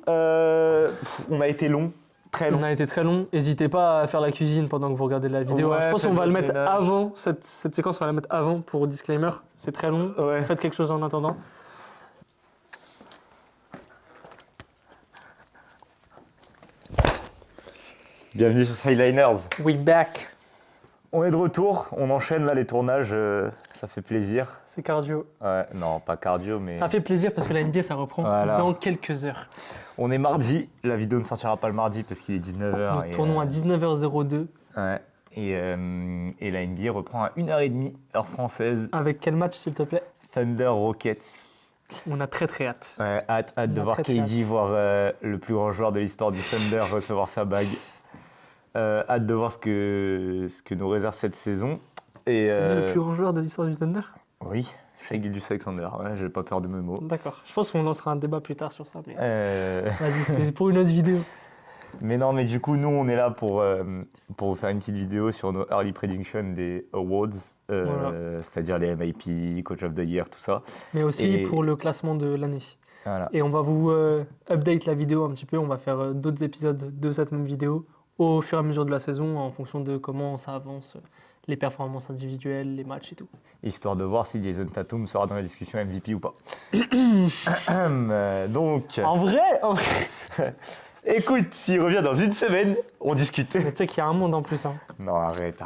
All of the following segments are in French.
On a été long, très long. On a été très long. N'hésitez pas à faire la cuisine pendant que vous regardez la vidéo. Ouais, Je pense faites qu'on va le votre mettre ménage. avant. Cette séquence, on va la mettre avant pour disclaimer. C'est très long. Ouais. Faites quelque chose en attendant. Bienvenue sur Sideliners. We back. On est de retour, on enchaîne là les tournages, ça fait plaisir. C'est cardio. Ouais, non, pas cardio, mais Ça fait plaisir parce que la NBA, ça reprend Voilà. dans quelques heures. on est mardi. La vidéo ne sortira pas le mardi parce qu'il est 19h. Nous tournons à 19h02. Ouais. Et la NBA reprend à 1h30, heure française. Avec quel match, s'il te plaît? Thunder Rockets. On a très très hâte. Ouais, hâte de a voir très, très KD, hâte. voir le plus grand joueur de l'histoire du Thunder recevoir sa bague. Hâte de voir ce que nous réserve cette saison. Et, Tu dis le plus grand joueur de l'histoire du Thunder? Oui, Shai Gilgeous-Alexander, ouais, j'ai pas peur de mes mots. D'accord. Je pense qu'on lancera un débat plus tard sur ça. Mais... Euh, Vas-y, c'est pour une autre vidéo. Mais non, mais du coup, nous, on est là pour vous faire une petite vidéo sur nos early predictions des awards, Voilà. c'est-à-dire les MIP, Coach of the Year, tout ça. Mais aussi Et- pour le classement de l'année. Voilà. Et on va vous update la vidéo un petit peu. On va faire d'autres épisodes de cette même vidéo au fur et à mesure de la saison en fonction de comment ça avance, les performances individuelles, les matchs et tout. Histoire de voir si Jason Tatum sera dans la discussion MVP ou pas. Donc, En vrai, écoute, s'il revient dans une semaine, on discute. mais tu sais qu'il y a un monde en plus. Hein. Non, arrête.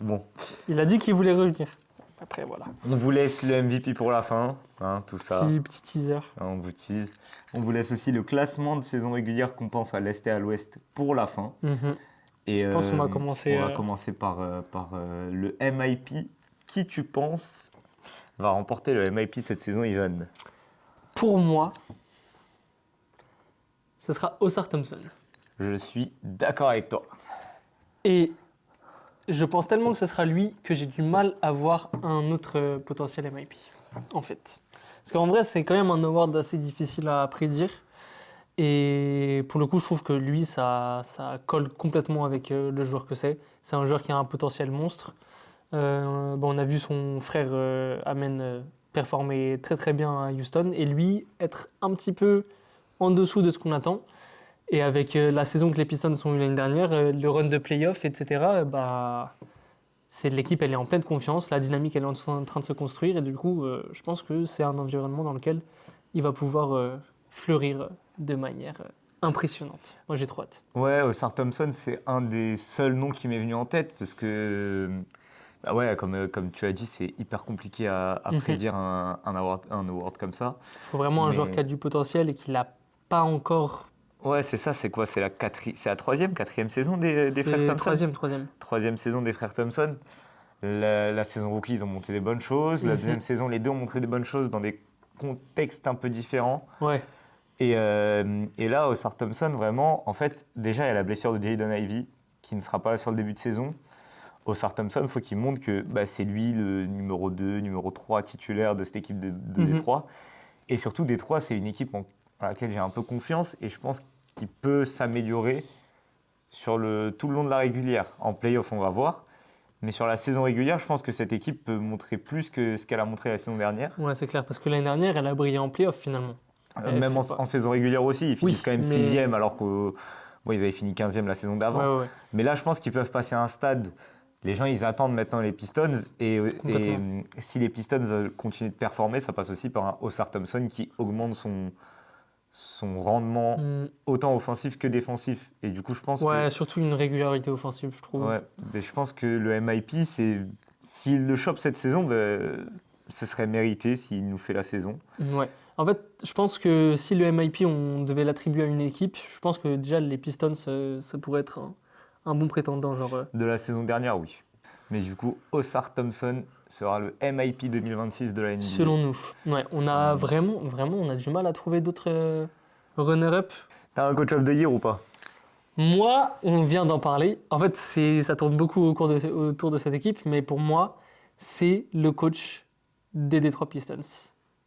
Bon, Il a dit qu'il voulait revenir. Après, voilà. on vous laisse le MVP pour la fin, hein, tout ça. Petit teaser. Hein, on vous tease. On vous laisse aussi le classement de saison régulière qu'on pense à l'Est et à l'Ouest pour la fin. Mhm. Et, Je pense qu'on va commencer, On va commencer par le MIP. Qui tu penses va remporter le MIP cette saison, Ivan? Pour moi, ce sera Osar Thompson. Je suis d'accord avec toi. Et je pense tellement que ce sera lui que j'ai du mal à voir un autre potentiel MIP, en fait. Parce qu'en vrai, c'est quand même un award assez difficile à prédire. Et pour le coup, je trouve que lui, ça colle complètement avec le joueur que c'est. C'est un joueur qui a un potentiel monstre. On a vu son frère Amen performer très très bien à Houston. Et lui, être un petit peu en dessous de ce qu'on attend. Et avec la saison que les Pistons ont eu l'année dernière, le run de playoff, etc., c'est l'équipe, elle est en pleine confiance, la dynamique, elle est en train de se construire. Et du coup, je pense que c'est un environnement dans lequel il va pouvoir fleurir de manière impressionnante. Moi, j'ai trop hâte. Ouais, Osar Thompson, c'est un des seuls noms qui m'est venu en tête parce que, bah ouais, comme tu as dit, c'est hyper compliqué à prédire un award comme ça. Il faut vraiment un Mais- joueur qui a du potentiel et qui l'a pas encore. Ouais, c'est ça, c'est quoi? C'est la troisième, quatrième saison des frères Thompson? Troisième. Troisième saison des frères Thompson. La saison rookie, ils ont monté des bonnes choses. La Mhm. deuxième saison, les deux ont montré des bonnes choses dans des contextes un peu différents. Ouais. Et là, Osar Thompson, vraiment, en fait, déjà, il y a la blessure de Jaden Ivey qui ne sera pas là sur le début de saison. Osar Thompson, il faut qu'il montre que c'est lui le numéro 2, numéro 3 titulaire de cette équipe de Mhm. Détroit. Et surtout, Détroit, c'est une équipe à laquelle j'ai un peu confiance et je pense qu'il peut s'améliorer sur tout le long de la régulière. En playoff, on va voir. Mais sur la saison régulière, je pense que cette équipe peut montrer plus que ce qu'elle a montré la saison dernière. Ouais, c'est clair, parce que l'année dernière, elle a brillé en playoff finalement. Même fait pas. en saison régulière aussi, ils finissent quand même mais- 6e alors qu'ils avaient fini 15e la saison d'avant. Ouais. Mais là, je pense qu'ils peuvent passer à un stade. Les gens, ils attendent maintenant les Pistons. Et Complètement. si les Pistons continuent de performer, ça passe aussi par un Osar Thompson qui augmente son rendement Mm. autant offensif que défensif. Et du coup, je pense Ouais, surtout une régularité offensive, je trouve. ouais, mais je pense que le MIP, s'il le chope cette saison, ce serait mérité s'il nous fait la saison. Ouais. En fait, je pense que si le MIP, on devait l'attribuer à une équipe, je pense que déjà les Pistons, ça pourrait être un bon prétendant. De la saison dernière, oui. Mais du coup, Osar Thompson sera le MIP 2026 de la NBA. Selon nous. Ouais, on a vraiment, on a du mal à trouver d'autres runner-up. T'as un coach of the year ou pas? Moi, on vient d'en parler. En fait, ça tourne beaucoup autour de cette équipe, mais pour moi, c'est le coach des Detroit Pistons.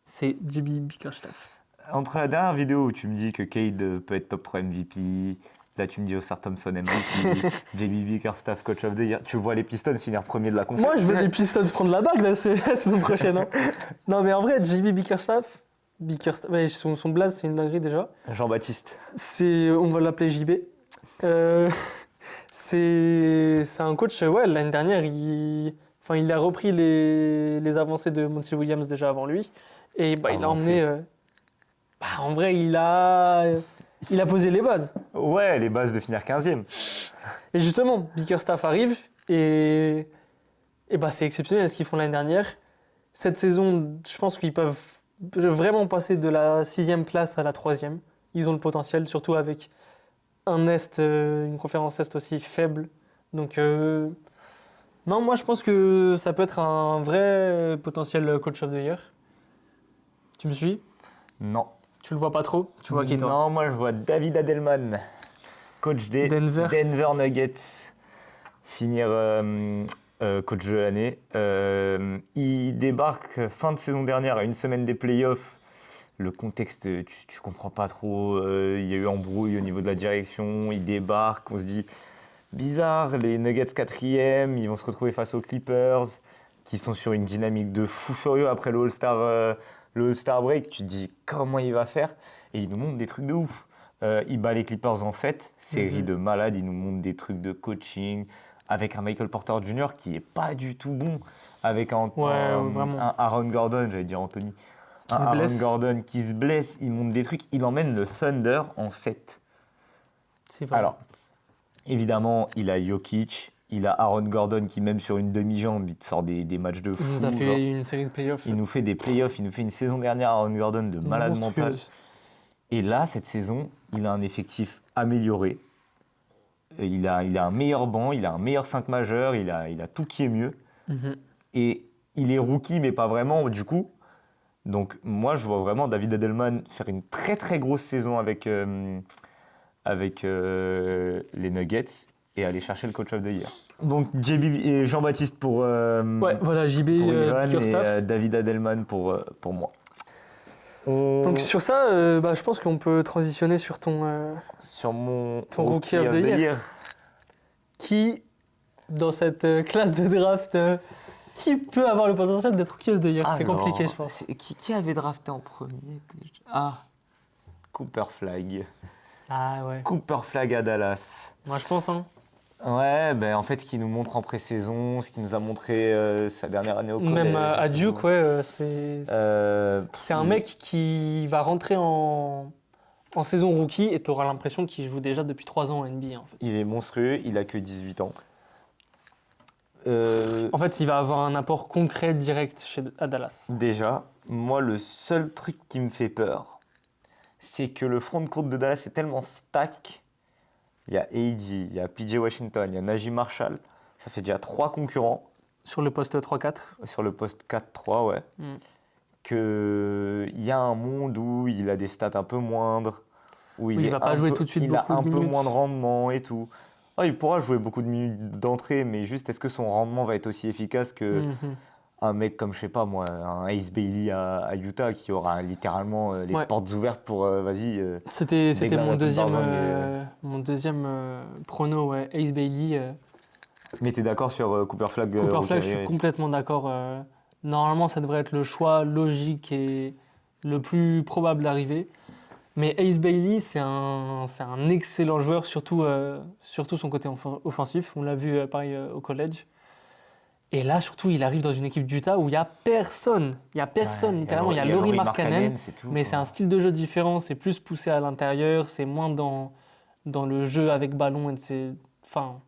C'est JB Bickerstaff. Entre la dernière vidéo où tu me dis que Cade peut être top 3 MVP, là tu me dis Osar Thompson MVP, JB Bickerstaff coach of the year, tu vois les Pistons finir premier de la conférence. Moi, je veux les Pistons prendre la bague la saison prochaine. Hein. Non, mais en vrai, JB Bickerstaff, Bickerstaff, ouais, son blaze, c'est une dinguerie déjà. Jean-Baptiste. On va l'appeler JB. Euh, c'est un coach, ouais, l'année dernière, il a repris les avancées de Monty Williams déjà avant lui. Et bah, il a Avancées. emmené. En vrai, il a posé les bases. Ouais, les bases de finir 15e. Et justement, Bickerstaff arrive et bah, c'est exceptionnel ce qu'ils font l'année dernière. Cette saison, je pense qu'ils peuvent vraiment passer de la 6e place à la 3e. Ils ont le potentiel, surtout avec une conférence Est aussi faible. Donc, non, moi je pense que ça peut être un vrai potentiel coach of the year. Tu me suis? Non. Tu le vois pas trop? Tu vois qui toi? Non, moi je vois David Adelman, coach des Denver. Nuggets, finir coach de l'année. Il débarque fin de saison dernière, à une semaine des playoffs. Le contexte, tu comprends pas trop. Il y a eu embrouille au niveau de la direction. Il débarque, on se dit bizarre. Les Nuggets 4e, ils vont se retrouver face aux Clippers, qui sont sur une dynamique de fou furieux après le All-Star break. Tu te dis comment il va faire. Et il nous montre des trucs de ouf. Il bat les Clippers en 7, série de malades. Il nous montre des trucs de coaching avec un Michael Porter Jr. qui est pas du tout bon. Avec Vraiment. un Aaron Gordon, j'allais dire Anthony. Qui se Aaron blesse. Gordon qui se blesse, il monte des trucs, il emmène le Thunder en 7. C'est vrai. Alors, évidemment, il a Jokic, il a Aaron Gordon qui, même sur une demi-jambe, il te sort des matchs de fou. Il nous a genre. fait une série de playoffs Il nous fait des playoffs, il nous fait une saison dernière Aaron Gordon de malade mental. monstrueuses. Et là, cette saison, il a un effectif amélioré. Il a un meilleur banc, il a un meilleur 5 majeur, il a tout qui est mieux. Mhm. Et il est rookie, mais pas vraiment, du coup. Donc moi, je vois vraiment David Adelman faire une très très grosse saison avec les Nuggets et aller chercher le coach of the year. Donc JB et Jean-Baptiste pour, Ouais, voilà, JB, pour Ivan et Bickerstaff. David Adelman pour moi. Donc sur ça, je pense qu'on peut transitionner sur Sur mon ton rookie of the year. Qui, dans cette classe de draft, qui peut avoir le potentiel d'être rookie of the year? C'est compliqué, je pense. Qui avait drafté en premier déjà? Ah, Cooper Flag. Ah ouais. Cooper Flag à Dallas. Moi, je pense, hein. Ouais, ben en fait, ce qu'il nous montre en pré-saison, ce qu'il nous a montré sa dernière année au collège. Même à Duke, ouais, c'est un il- mec qui va rentrer en saison rookie et tu auras l'impression qu'il joue déjà depuis 3 ans en NBA, en fait. Il est monstrueux, il a que 18 ans. En fait, il va avoir un apport concret direct à Dallas. Déjà, moi, le seul truc qui me fait peur, c'est que le front de court de Dallas est tellement stack. Il y a AD, il y a PJ Washington, il y a Najee Marshall. Ça fait déjà 3 concurrents Sur le poste 3-4. sur le poste 4-3, ouais. Mm. Qu'il y a un monde où il a des stats un peu moindres, où il va pas jouer tout de suite il a beaucoup un de peu minutes. moins de rendement et tout. Ah, il pourra jouer beaucoup de minutes d'entrée, mais juste est-ce que son rendement va être aussi efficace que Mhm. un mec comme, je sais pas moi, un Ace Bailey à Utah qui aura littéralement les Ouais. portes ouvertes pour vas-y. C'était Déglingue mon un peu deuxième, par langue prono, ouais. Ace Bailey. Mais t'es d'accord sur Cooper Flag Cooper rookie Flag, of je the suis year? complètement d'accord. Normalement, ça devrait être le choix logique et le plus probable d'arriver. Mais Ace Bailey, c'est un excellent joueur, surtout son côté offensif. On l'a vu pareil au collège. Et là, surtout, il arrive dans une équipe d'Utah où il n'y a personne. Il n'y a personne, Ouais, littéralement. Il y a Lauri Markkanen, c'est tout. mais quoi. c'est un style de jeu différent. C'est plus poussé à l'intérieur. C'est moins dans le jeu avec ballon. Enfin,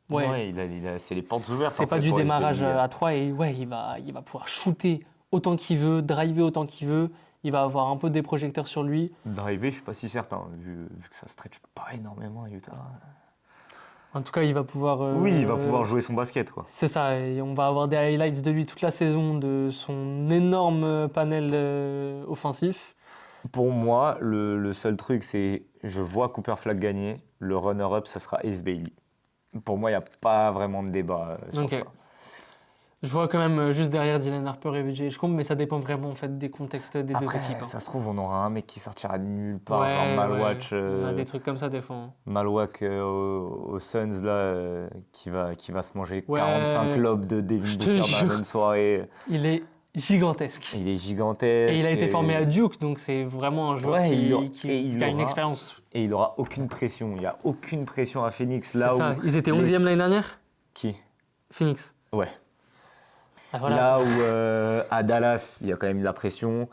ouais. Ouais, c'est les portes ouvertes. C'est en pas fait, du pour Ace démarrage Bailey. à 3 et ouais, il va pouvoir shooter autant qu'il veut, driver autant qu'il veut. Il va avoir un peu des projecteurs sur lui. Driver, je suis pas si certain, vu que ça stretch pas énormément à Utah. En tout cas, il va pouvoir. Oui, il va pouvoir jouer son basket, quoi. C'est ça, et on va avoir des highlights de lui toute la saison, de son énorme panel offensif. Pour moi, le seul truc, c'est je vois Cooper Flag gagner. Le runner-up, ça sera Ace Bailey. Pour moi, il n'y a pas vraiment de débat sur Ok. ça. Je vois quand même juste derrière Dylan Harper et VJ Edgecombe, mais ça dépend vraiment en fait des contextes des deux Après, équipes. hein. ça se trouve, on aura un mec qui sortira de nulle part, Ouais, genre Malwatch, ouais. On a des trucs comme ça des fois. hein. Malwak aux Suns, là, qui va se manger Ouais. 45 lobes de Devin Je te Booker dans la jure. même soirée. Il est gigantesque. Il est gigantesque. Et il a été formé à Duke, donc c'est vraiment un joueur qui a une expérience. Et il n'aura aucune pression. Il n'y a aucune pression à Phoenix. C'est ça. Ils étaient 11e l'année dernière. Qui? Phoenix. Ouais. Ah, voilà. Là où à Dallas, il y a quand même de la pression.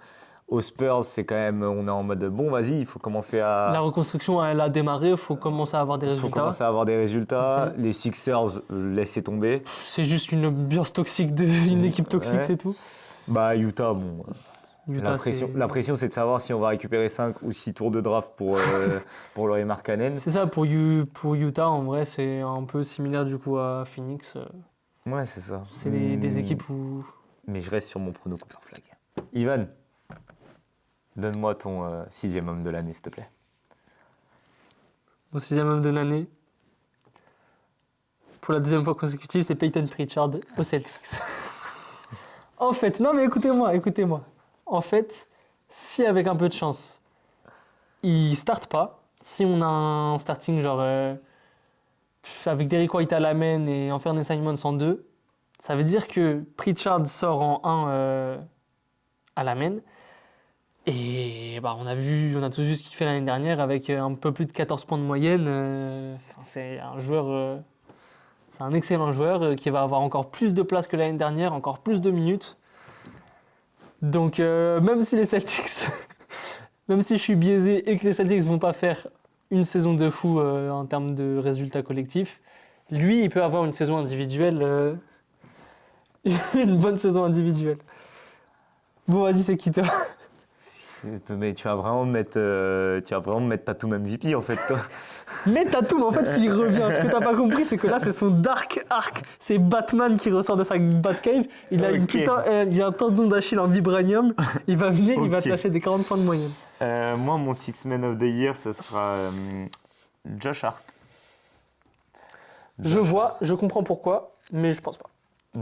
Aux Spurs, c'est quand même, on est en mode bon, vas-y, il faut commencer à. La reconstruction, elle a démarré, il faut commencer à avoir des résultats. Il faut commencer à avoir des résultats. Les Sixers, laissez tomber. C'est juste une ambiance toxique, une équipe toxique, Ouais. c'est tout. Bah, Utah, bon. Utah, la pression, c'est de savoir si on va récupérer 5 ou 6 tours de draft pour Lauri Markkanen. C'est ça, pour Utah, en vrai, c'est un peu similaire du coup à Phoenix. Ouais, c'est ça. C'est des équipes où. Mais je reste sur mon prono Cooper Flag. Ivan, donne-moi ton 6e homme de l'année, s'il te plaît. Mon 6e homme de l'année, pour la 2e fois consécutive, c'est Peyton Pritchard aux Celtics. En fait, non mais écoutez-moi. En fait, si avec un peu de chance, il starte pas, si on a un starting genre avec Derrick White à la main et Anthony Simons en 2, ça veut dire que Pritchard sort en 1 à la main. Et bah, on a tous vu ce qu'il fait l'année dernière avec un peu plus de 14 points de moyenne. C'est un joueur, c'est un excellent joueur qui va avoir encore plus de place que l'année dernière, encore plus de minutes. Donc même si les Celtics, même si je suis biaisé et que les Celtics vont pas faire une saison de fou en termes de résultats collectifs, lui il peut avoir une saison individuelle, une bonne saison individuelle. Bon vas-y, c'est qui toi? Mais tu vas vraiment me mettre Tatum MVP en fait, toi. Mais Tatum, en fait, s'il revient, ce que t'as pas compris, c'est que là, c'est son Dark Arc. C'est Batman qui ressort de sa Batcave. Il a il a un tendon d'Achille en vibranium. Il va venir, il va te lâcher des 40 points de moyenne. Moi, mon Six Man of the Year, ce sera Josh Hart. Je comprends pourquoi, mais je pense pas.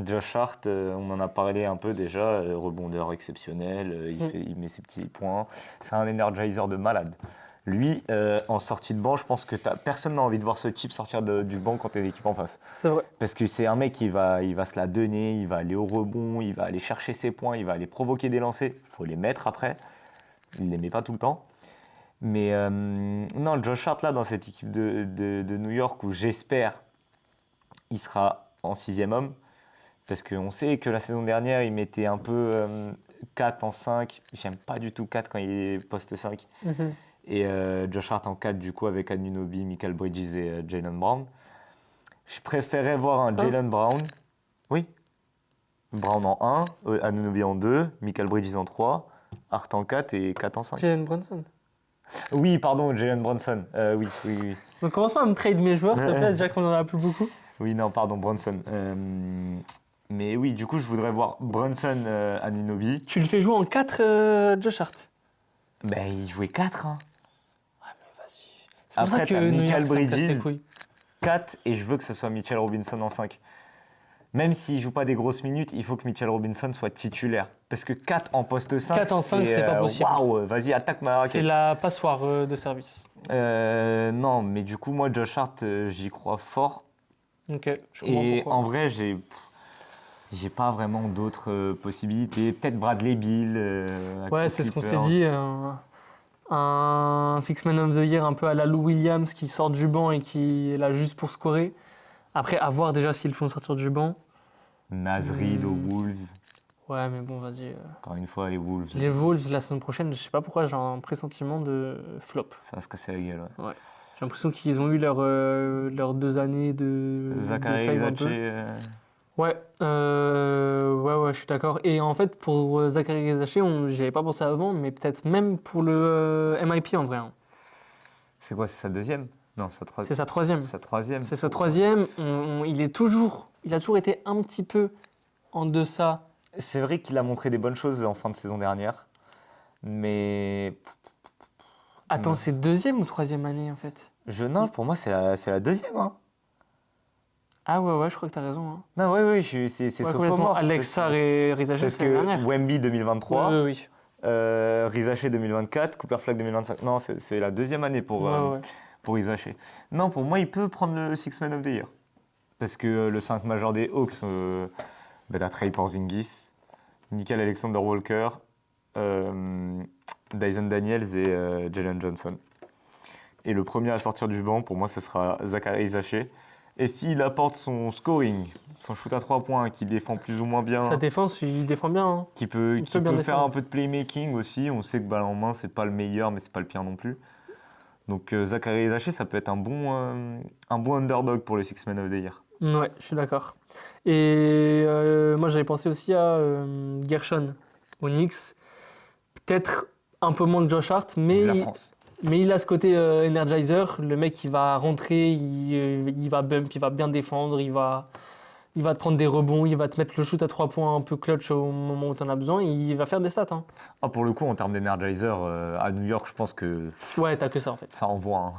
Josh Hart, on en a parlé un peu déjà, rebondeur exceptionnel, il met ses petits points. C'est un energizer de malade. Lui, en sortie de banc, je pense que personne n'a envie de voir ce type sortir du banc quand tu es l'équipe en face. C'est vrai. Parce que c'est un mec qui va se la donner, il va aller au rebond, il va aller chercher ses points, il va aller provoquer des lancers. Il faut les mettre après. Il ne les met pas tout le temps. Mais non, Josh Hart, là, dans cette équipe de New York, où j'espère il sera en 6e homme, parce qu'on sait que la saison dernière, il mettait un peu 4 en 5. J'aime pas du tout 4 quand il est poste 5. Et Josh Hart en 4, du coup, avec Anunoby, Michael Bridges et Jaylen Brown. Je préférais voir un Jaylen Brown. Oui. Brown en 1, Anunoby en 2, Michael Bridges en 3, Hart en 4 et 4 en 5. Jalen Brunson. Oui, pardon, Jalen Brunson. Oui. Donc commence pas à me trade mes joueurs, s'il te plaît, déjà qu'on en a plus beaucoup. Oui, non, pardon, Brunson. Mais oui, du coup, je voudrais voir Brunson, Anunoby. Tu le fais jouer en 4, Josh Hart. Ben, il jouait 4, hein. Ouais, mais vas-y. C'est pour Après, ça que t'as New Michael York, ça me casse les Bridges, couilles. 4, et je veux que ce soit Mitchell Robinson en 5. Même s'il ne joue pas des grosses minutes, il faut que Mitchell Robinson soit titulaire. Parce que 4 en poste 5, 4 en 5, c'est pas possible. Waouh, vas-y, attaque ma raquette. C'est la passoire de service. Non, mais du coup, moi, Josh Hart, j'y crois fort. Ok, je comprends Et pourquoi. en vrai, j'ai pas vraiment d'autres possibilités. Peut-être Bradley Beal. Ouais, c'est ce qu'on s'est dit. Un Six Man of the Year un peu à la Lou Williams qui sort du banc et qui est là juste pour scorer. Après, à voir déjà s'ils le font sortir du banc. Naz Reid aux Wolves. Ouais, mais bon, vas-y. Encore une fois, les Wolves. Les Wolves, la saison prochaine, je sais pas pourquoi, j'ai un pressentiment de flop. Ça va se casser la gueule, ouais. J'ai l'impression qu'ils ont eu leurs 2 années de Zachary fame un peu. Rizache, Ouais, je suis d'accord. Et en fait, pour Zachary Rizaché, j'y avais pas pensé avant, mais peut-être même pour le MIP en vrai. Hein. c'est quoi, c'est sa deuxième? Non, sa troisième. C'est sa troisième. Sa troisième. C'est sa troisième. Il a toujours été un petit peu en deçà. C'est vrai qu'il a montré des bonnes choses en fin de saison dernière, mais Attends, Ouais. c'est deuxième ou troisième année en fait? non, pour moi c'est la deuxième. Hein. Ah ouais, je crois que t'as raison. Hein. Non, oui, c'est Ouais, complètement. sophomore. Alex Sarr et Rizaché, Parce c'est l'année que dernière. Wemby 2023, Oui. Rizaché 2024, Cooper Flag 2025. Non, c'est la deuxième année pour Rizaché. Non, pour moi il peut prendre le Six Man of the Year. Parce que le 5 majeur des Hawks, t'as Trey Porzingis, Nickel Alexander-Walker, Dyson Daniels et Jalen Johnson. Et le premier à sortir du banc, pour moi, ce sera Zachary Zaché. Et s'il apporte son scoring, son shoot à 3 points, qui défend plus ou moins bien, Sa défense, il défend bien. Hein. qui peut bien faire défendre. un peu de playmaking aussi. On sait que balle en main, c'est pas le meilleur, mais c'est pas le pire non plus. Donc Zachary Zaché, ça peut être un bon underdog pour le Six Man of the Year. Ouais, je suis d'accord. Et moi, j'avais pensé aussi à Gershon, au Knicks. Peut-être un peu moins que Josh Hart, Vive la France. mais il a ce côté energizer. Le mec, il va rentrer, il va bump, il va bien défendre, il va te prendre des rebonds, il va te mettre le shoot à 3 points un peu clutch au moment où tu en as besoin. Et il va faire des stats. Hein. Ah, pour le coup, en termes d'energizer, à New York, je pense que Ouais, t'as que ça en fait. ça envoie. Hein.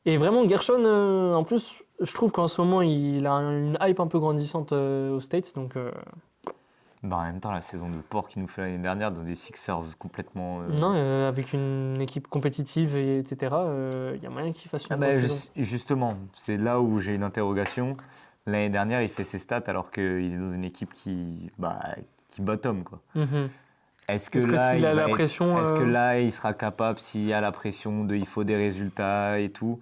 Et vraiment, Gershon, en plus, je trouve qu'en ce moment, il a une hype un peu grandissante aux States. Donc, Bah, en même temps, la saison de porc qu'il nous fait l'année dernière dans des Sixers complètement. non, avec une équipe compétitive, etc., il y a moyen qu'il fasse une Ah bonne bah, saison. justement, c'est là où j'ai une interrogation. L'année dernière, il fait ses stats alors qu'il est dans une équipe qui bottom, quoi. Mhm. Est-ce que Est-ce que là, s'il a la pression. est-ce que là, il sera capable, s'il y a la pression il faut des résultats et tout,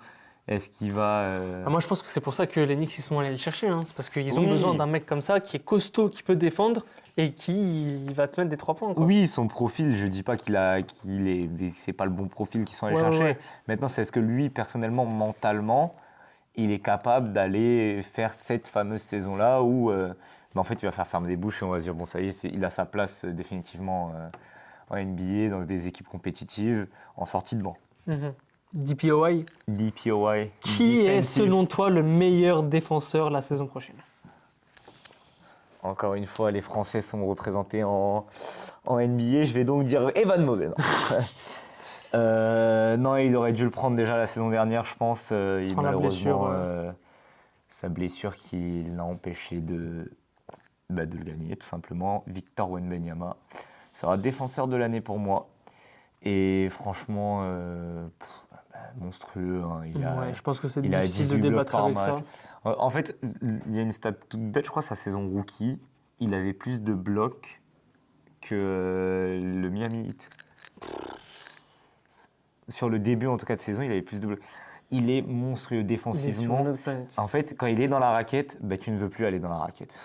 est-ce qu'il va. Ah, moi, je pense que c'est pour ça que les Knicks ils sont allés le chercher. Hein. C'est parce qu'ils ont Oui. besoin d'un mec comme ça qui est costaud, qui peut défendre et qui il va te mettre des 3 points. Quoi. Oui, son profil, je dis pas c'est pas le bon profil qu'ils sont allés Ouais, chercher. ouais. Maintenant, c'est est-ce que lui, personnellement, mentalement, il est capable d'aller faire cette fameuse saison-là où, bah, en fait, il va faire fermer des bouches et on va se dire, bon, ça y est, il a sa place définitivement en NBA, dans des équipes compétitives, en sortie de banc. Mhm. DPOY, DPOY. qui est Defensive. selon toi le meilleur défenseur la saison prochaine? Encore une fois, les Français sont représentés en NBA. Je vais donc dire Evan Mobley. Non, il aurait dû le prendre déjà la saison dernière, je pense. Sans la blessure, Sa blessure qui l'a empêché de le gagner, tout simplement. Victor Wembanyama sera défenseur de l'année pour moi. Et franchement, monstrueux. Hein. Ouais, je pense que c'est il a difficile de 18 blocs débattre par avec match. ça. En fait, il y a une stat toute bête, je crois, sa saison rookie, il avait plus de blocs que le Miami Heat. Sur le début, en tout cas, de saison, il avait plus de blocs. Il est monstrueux Il est sur défensivement. une autre planète. En fait, quand il est dans la raquette, tu ne veux plus aller dans la raquette.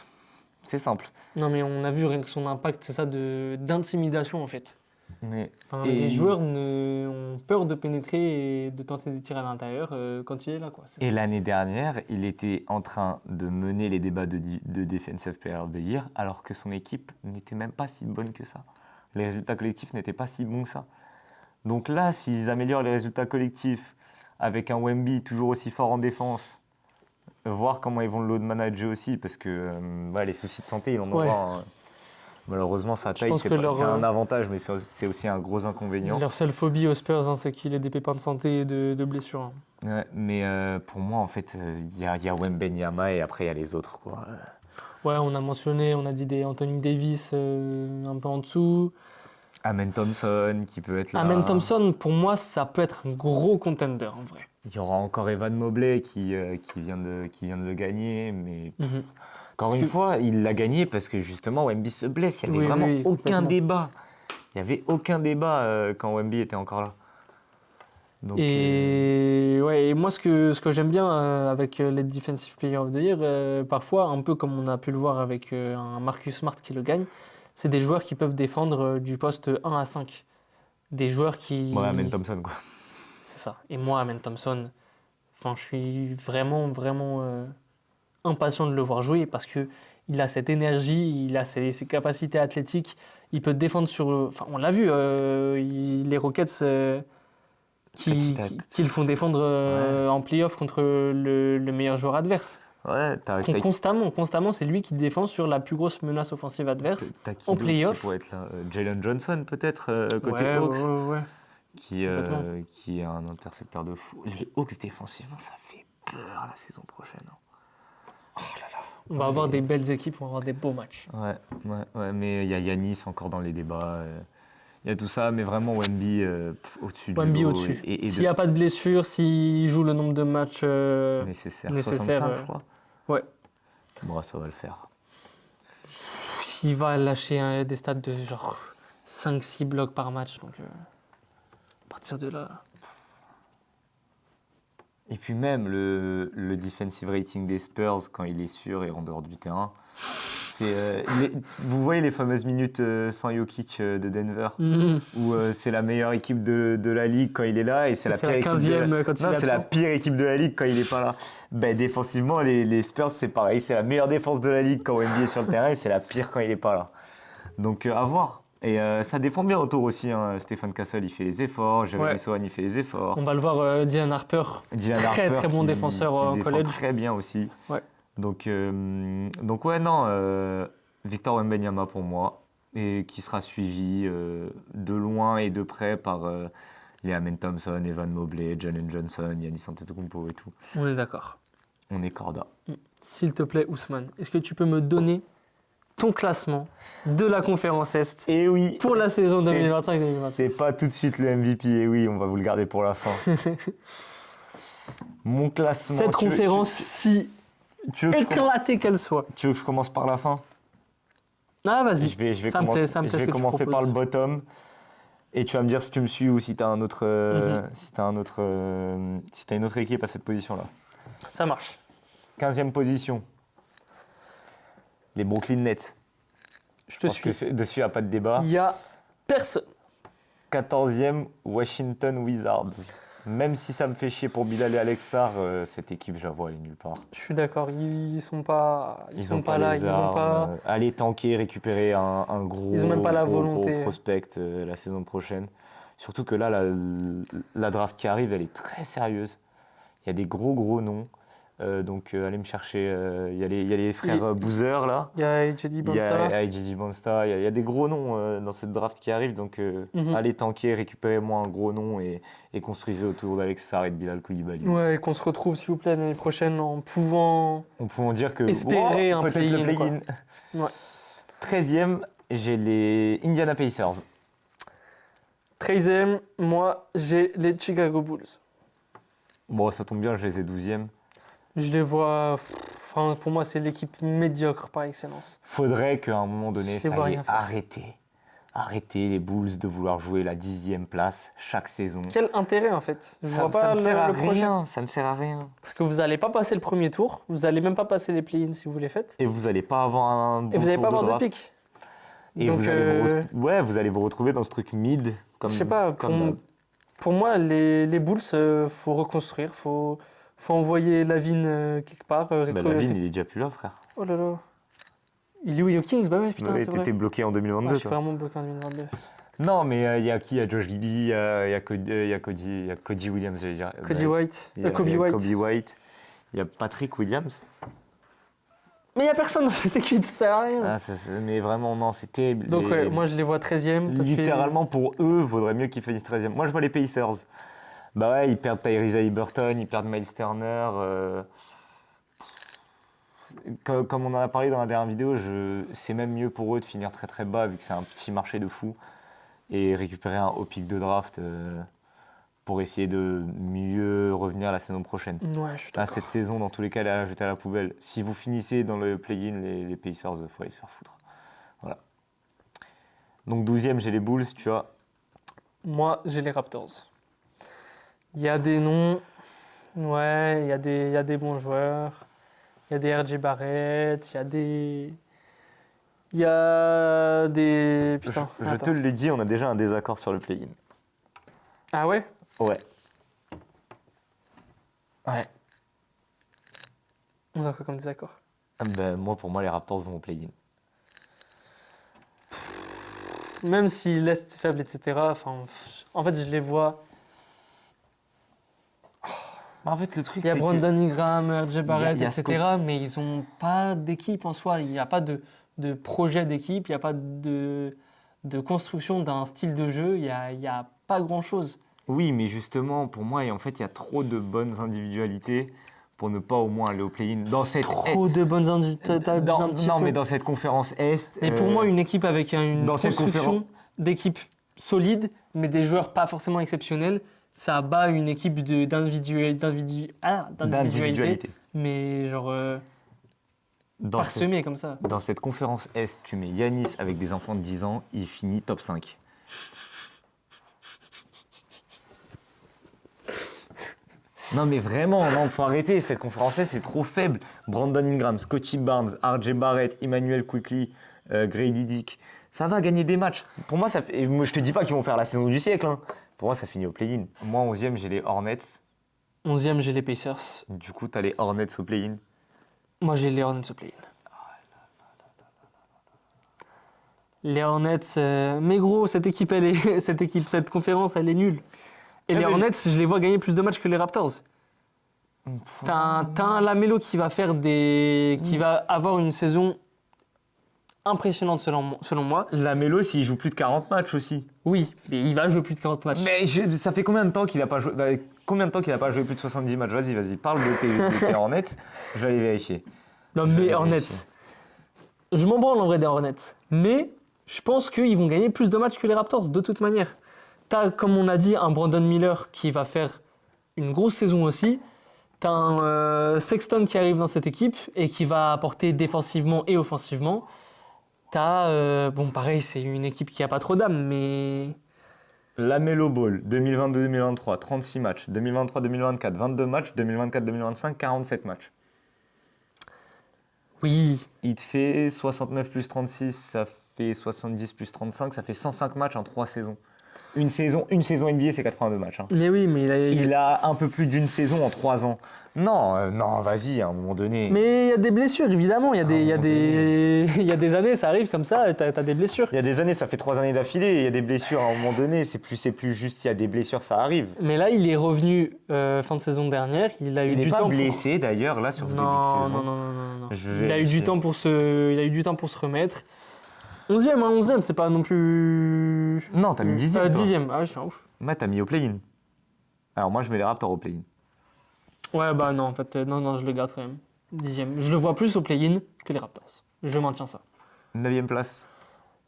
C'est simple. Non, mais on a vu rien que son impact, c'est ça, d'intimidation en fait. Mais, Enfin, et les joueurs ont peur de pénétrer et de tenter des tirs à l'intérieur quand il est là. Quoi. et l'année dernière, il était en train de mener les débats de Defensive Player of the Year, alors que son équipe n'était même pas si bonne que ça. Les résultats collectifs n'étaient pas si bons que ça. Donc là, s'ils améliorent les résultats collectifs avec un Wemby toujours aussi fort en défense, voir comment ils vont le load manager aussi, parce que les soucis de santé, il en aura. Ouais. Hein. Malheureusement, sa taille, pense c'est que leur, c'est un avantage, mais c'est aussi un gros inconvénient. Leur seule phobie aux Spurs, hein, c'est qu'il ait des pépins de santé et de blessures. Hein. Ouais, mais pour moi, en fait, il y a Wembanyama et après, il y a les autres. Quoi. Ouais, on a mentionné, on a dit des Anthony Davis un peu en dessous. Amen Thompson qui peut être là. Amen Thompson, pour moi, ça peut être un gros contender en vrai. Il y aura encore Evan Mobley qui vient de le gagner, mais Mhm. encore une fois, il l'a gagné parce que justement Wemby se blesse. Il n'y avait Oui, vraiment oui, aucun complètement. débat. Il n'y avait aucun débat quand Wemby était encore là. Donc, Et moi, ce que j'aime bien avec les Defensive Player of the Year, parfois, un peu comme on a pu le voir avec un Marcus Smart qui le gagne, c'est des joueurs qui peuvent défendre du poste 1 à 5. Des joueurs qui... ouais, Amen Thompson, quoi. C'est ça. Et moi, Amen Thompson, enfin, je suis vraiment, vraiment impatient de le voir jouer parce que il a cette énergie, il a ses capacités athlétiques, il peut défendre sur... Enfin, on l'a vu, les Rockets qui le font défendre en playoff contre le meilleur joueur adverse. Ouais, Constamment, c'est lui qui défend sur la plus grosse menace offensive adverse. t'as qui en d'autre playoff. qui pourrait être là Jalen Johnson, peut-être, côté Ouais, Hawks, ouais. Complètement. qui est un intercepteur de fou. Les Hawks, défensivement, ça fait peur la saison prochaine. Hein. Oh là là. On va avoir des belles équipes, on va avoir des beaux matchs. Ouais, mais il y a Yanis encore dans les débats. Il y a tout ça, mais vraiment Wemby au-dessus du Wemby lot. au-dessus. Et S'il n'y a pas de blessure, s'il joue le nombre de matchs nécessaire. nécessaire, 65, je crois. ouais. Bon, ça va le faire. qui va lâcher des stats de genre 5-6 blocs par match. Donc, à partir de là. Et puis même le defensive rating des Spurs quand il est sûr et en dehors du terrain. Vous voyez les fameuses minutes sans Jokic de Denver où c'est la meilleure équipe de la ligue quand il est là et c'est la pire équipe 15e quand il est c'est la absent. pire équipe de la ligue quand il est pas là. Ben, défensivement, les Spurs c'est pareil, c'est la meilleure défense de la ligue quand Wemby est sur le terrain et c'est la pire quand il est pas là. Donc à voir. Et ça défend bien autour aussi. Hein. Stéphane Castle il fait les efforts, Jeremy Sohan il fait les efforts. On va le voir, Dylan Harper, très bon défenseur en college. Très bien aussi. Ouais. Donc ouais, non, Victor Wembanyama pour moi, et qui sera suivi de loin et de près par les Amen Thompson, Evan Mobley, Jalen Johnson, Giannis Antetokounmpo et tout. On est d'accord. On est corda. S'il te plaît, Ousmane, est-ce que tu peux me donner ton classement de la conférence Est Et oui, pour la saison 2025-2026? C'est pas tout de suite le MVP, et oui, on va vous le garder pour la fin. Mon classement... Cette conférence, si éclatée qu'elle soit. Tu veux que je commence par la fin? Ah, vas-y. Je vais Ça me plaît ce que tu commencer par le proposes. bottom. Et tu vas me dire si tu me suis ou si tu as une autre équipe à cette position-là. Ça marche. 15e position. Les Brooklyn Nets. Je te suis. Que dessus, il n'y a pas de débat. Il y a personne. 14e, Washington Wizards. Même si ça me fait chier pour Bilal et Alexar, cette équipe, je la vois aller nulle part. Je suis d'accord. Ils sont pas là. Les armes, aller tanker, récupérer un gros, ils ont même pas la gros volonté. prospect la saison prochaine. Surtout que là, la draft qui arrive, elle est très sérieuse. Il y a des gros noms. Donc allez me chercher, il y a les frères Boozer là. Il y a AJ Bonsta, il y a des gros noms dans cette draft qui arrive, donc allez tanker, récupérez-moi un gros nom et construisez autour d'Alex Sarr et de Bilal Coulibaly. Ouais, et qu'on se retrouve s'il vous plaît l'année prochaine en pouvant dire que espérer un peut-être le play-in. Ouais. 13e, j'ai les Indiana Pacers. 13e, moi j'ai les Chicago Bulls. Bon, ça tombe bien, je les ai 12e. Je les vois. Enfin, pour moi, c'est l'équipe médiocre par excellence. Faudrait qu'à un moment donné, ça y est, arrêtez les Bulls de vouloir jouer la 10e place chaque saison. Quel intérêt en fait? Je vois ça pas ne sert à le projet. rien. Ça ne sert à rien. Parce que vous n'allez pas passer le premier tour, vous n'allez même pas passer les play-ins si vous les faites. Et vous n'allez pas avoir un bon Et vous n'allez tour pas avoir de draft. pick. Et donc, vous allez vous retrouver dans ce truc mid. Je sais pas. Pour moi, les Bulls, faut reconstruire, faut envoyer Lavine quelque part. Lavine, il est déjà plus là, frère. Oh là là. Il est où, aux Kings? Bah ouais, putain, c'est vrai. T'étais bloqué en 2022. Ouais, je suis vraiment bloqué en 2022. Non, mais il y a qui? Il y a Josh Giddey, il y a Cody Williams, j'allais dire. Cody White. Il y a Kobe White. Kobe White. Il y a Patrick Williams. Mais il n'y a personne dans cette équipe, ça sert à rien. Mais vraiment, non, c'est terrible. Donc, moi, je les vois 13e. Littéralement, pour eux, vaudrait mieux qu'ils finissent 13e. Moi, je vois les Pacers. Bah ouais, ils perdent Tyrese Haliburton, ils perdent Miles Turner. Comme on en a parlé dans la dernière vidéo, c'est même mieux pour eux de finir très très bas vu que c'est un petit marché de fou et récupérer un haut pick de draft pour essayer de mieux revenir la saison prochaine. Ouais, je suis d'accord. Cette saison, dans tous les cas, elle est à jeter à la poubelle. Si vous finissez dans le play-in, les Pacers, il faut aller se faire foutre. Voilà. Donc 12e, j'ai les Bulls, tu vois. Moi, j'ai les Raptors. Il y a des noms, ouais, il y a des bons joueurs. Il y a des RJ Barrett, il y a des... Putain, je te le dis, on a déjà un désaccord sur le play-in. Ah ouais? Ouais. On a quoi comme désaccord? Pour moi, les Raptors vont au play-in. Même si l'Est est faible, etc. En fait, je les vois... En fait, le truc, il y a Brandon Ingram, RJ Barrett, etc. Mais ils n'ont pas d'équipe en soi. Il n'y a pas de projet d'équipe, il n'y a pas de construction d'un style de jeu. Il n'y a pas grand-chose. Oui, mais justement, pour moi, en fait, il y a trop de bonnes individualités pour ne pas au moins aller au play-in. Trop de bonnes individualités. Mais dans cette conférence Est... Mais pour moi, une équipe avec une construction d'équipe solide, mais des joueurs pas forcément exceptionnels, ça bat une équipe d'individualité. Mais genre Dans, cette, parsemé comme ça. dans cette conférence Est, tu mets Yanis avec des enfants de 10 ans, il finit top 5. Non mais vraiment, non, faut arrêter, cette conférence Est, c'est trop faible. Brandon Ingram, Scottie Barnes, RJ Barrett, Emmanuel Quickly, Grady Dick, ça va gagner des matchs. Pour moi, ça fait... et moi, je te dis pas qu'ils vont faire la saison du siècle, hein. Pour moi, ça finit au play-in. Moi, 11e, j'ai les Hornets. 11e, j'ai les Pacers. Du coup, t'as les Hornets au play-in. Moi, j'ai les Hornets au play-in. Les Hornets, mais gros, cette conférence, elle est nulle. Et les Hornets, je les vois gagner plus de matchs que les Raptors. T'as un Lamelo qui va avoir une saison impressionnante selon moi. Lamelo, s'il joue plus de 40 matchs aussi. Oui, mais il va jouer plus de 40 matchs. Mais ça fait combien de temps qu'il a pas joué plus de 70 matchs? Vas-y, parle de tes Hornets. Je vais aller vérifier. Non, mais Hornets. Je m'en branle en vrai des Hornets. Mais je pense qu'ils vont gagner plus de matchs que les Raptors, de toute manière. T'as, comme on a dit, un Brandon Miller qui va faire une grosse saison aussi. T'as un Sexton qui arrive dans cette équipe et qui va apporter défensivement et offensivement. T'as, pareil, c'est une équipe qui n'a pas trop d'âme, mais... Lamelo Ball, 2022-2023, 36 matchs. 2023-2024, 22 matchs. 2024-2025, 47 matchs. Oui. Il te fait 69 plus 36, ça fait 70 plus 35, ça fait 105 matchs en 3 saisons. Une saison NBA, c'est 82 matchs. Hein. Mais oui, mais il a un peu plus d'une saison en 3 ans. Non, vas-y, à un moment donné. Mais il y a des blessures, évidemment. Il y a des années, ça arrive comme ça, t'as des blessures. Il y a des années, ça fait 3 années d'affilée, il y a des blessures à un moment donné. C'est plus juste, il y a des blessures, ça arrive. Mais là, il est revenu fin de saison dernière. Il a eu du temps. Il n'est pas blessé d'ailleurs, là, sur ce début de saison. Non. Il a eu du temps pour se remettre. 11e, c'est pas non plus... Non, t'as mis 10e. 10e, ah ouais, je suis un ouf. Moi, t'as mis au play-in. Alors moi, je mets les Raptors au play-in. Ouais, bah non, en fait, non, je le garde quand même. 10e. Je le vois plus au play-in que les Raptors. Je maintiens ça. 9e place.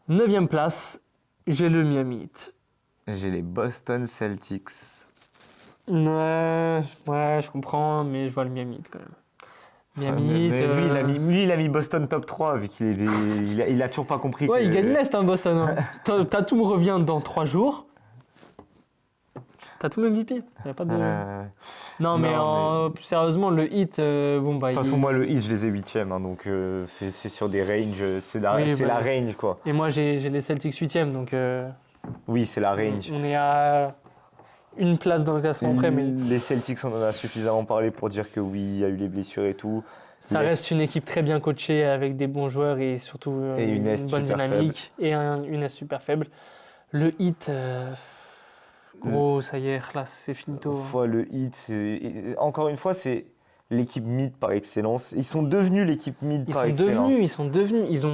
9e place, j'ai le Miami Heat. J'ai les Boston Celtics. Ouais, je comprends, mais je vois le Miami Heat quand même. Miami Heat. Lui, il a mis Boston top 3, vu qu'il a toujours pas compris. Ouais, il gagne l'Est, hein, Boston. Hein. Tatum revient dans 3 jours. Tatum MVP. Il y a pas de... Non, mais sérieusement, le Heat, de toute façon, moi, le Heat, je les ai 8e, hein, donc c'est sur des ranges, c'est la range, quoi. Et moi, j'ai les Celtics 8e, donc... Oui, c'est la range. On est à une place dans le classement près, mais... Les Celtics, on en a suffisamment parlé pour dire que oui, il y a eu les blessures et tout. Ça reste une équipe très bien coachée, avec des bons joueurs et surtout une bonne dynamique. Faible. Et une Est super faible. Le Heat... Gros, ça y est, là, c'est finito. Le Heat, encore une fois, c'est l'équipe mid par excellence. Ils sont devenus l'équipe mid par excellence. Ils sont devenus. Ils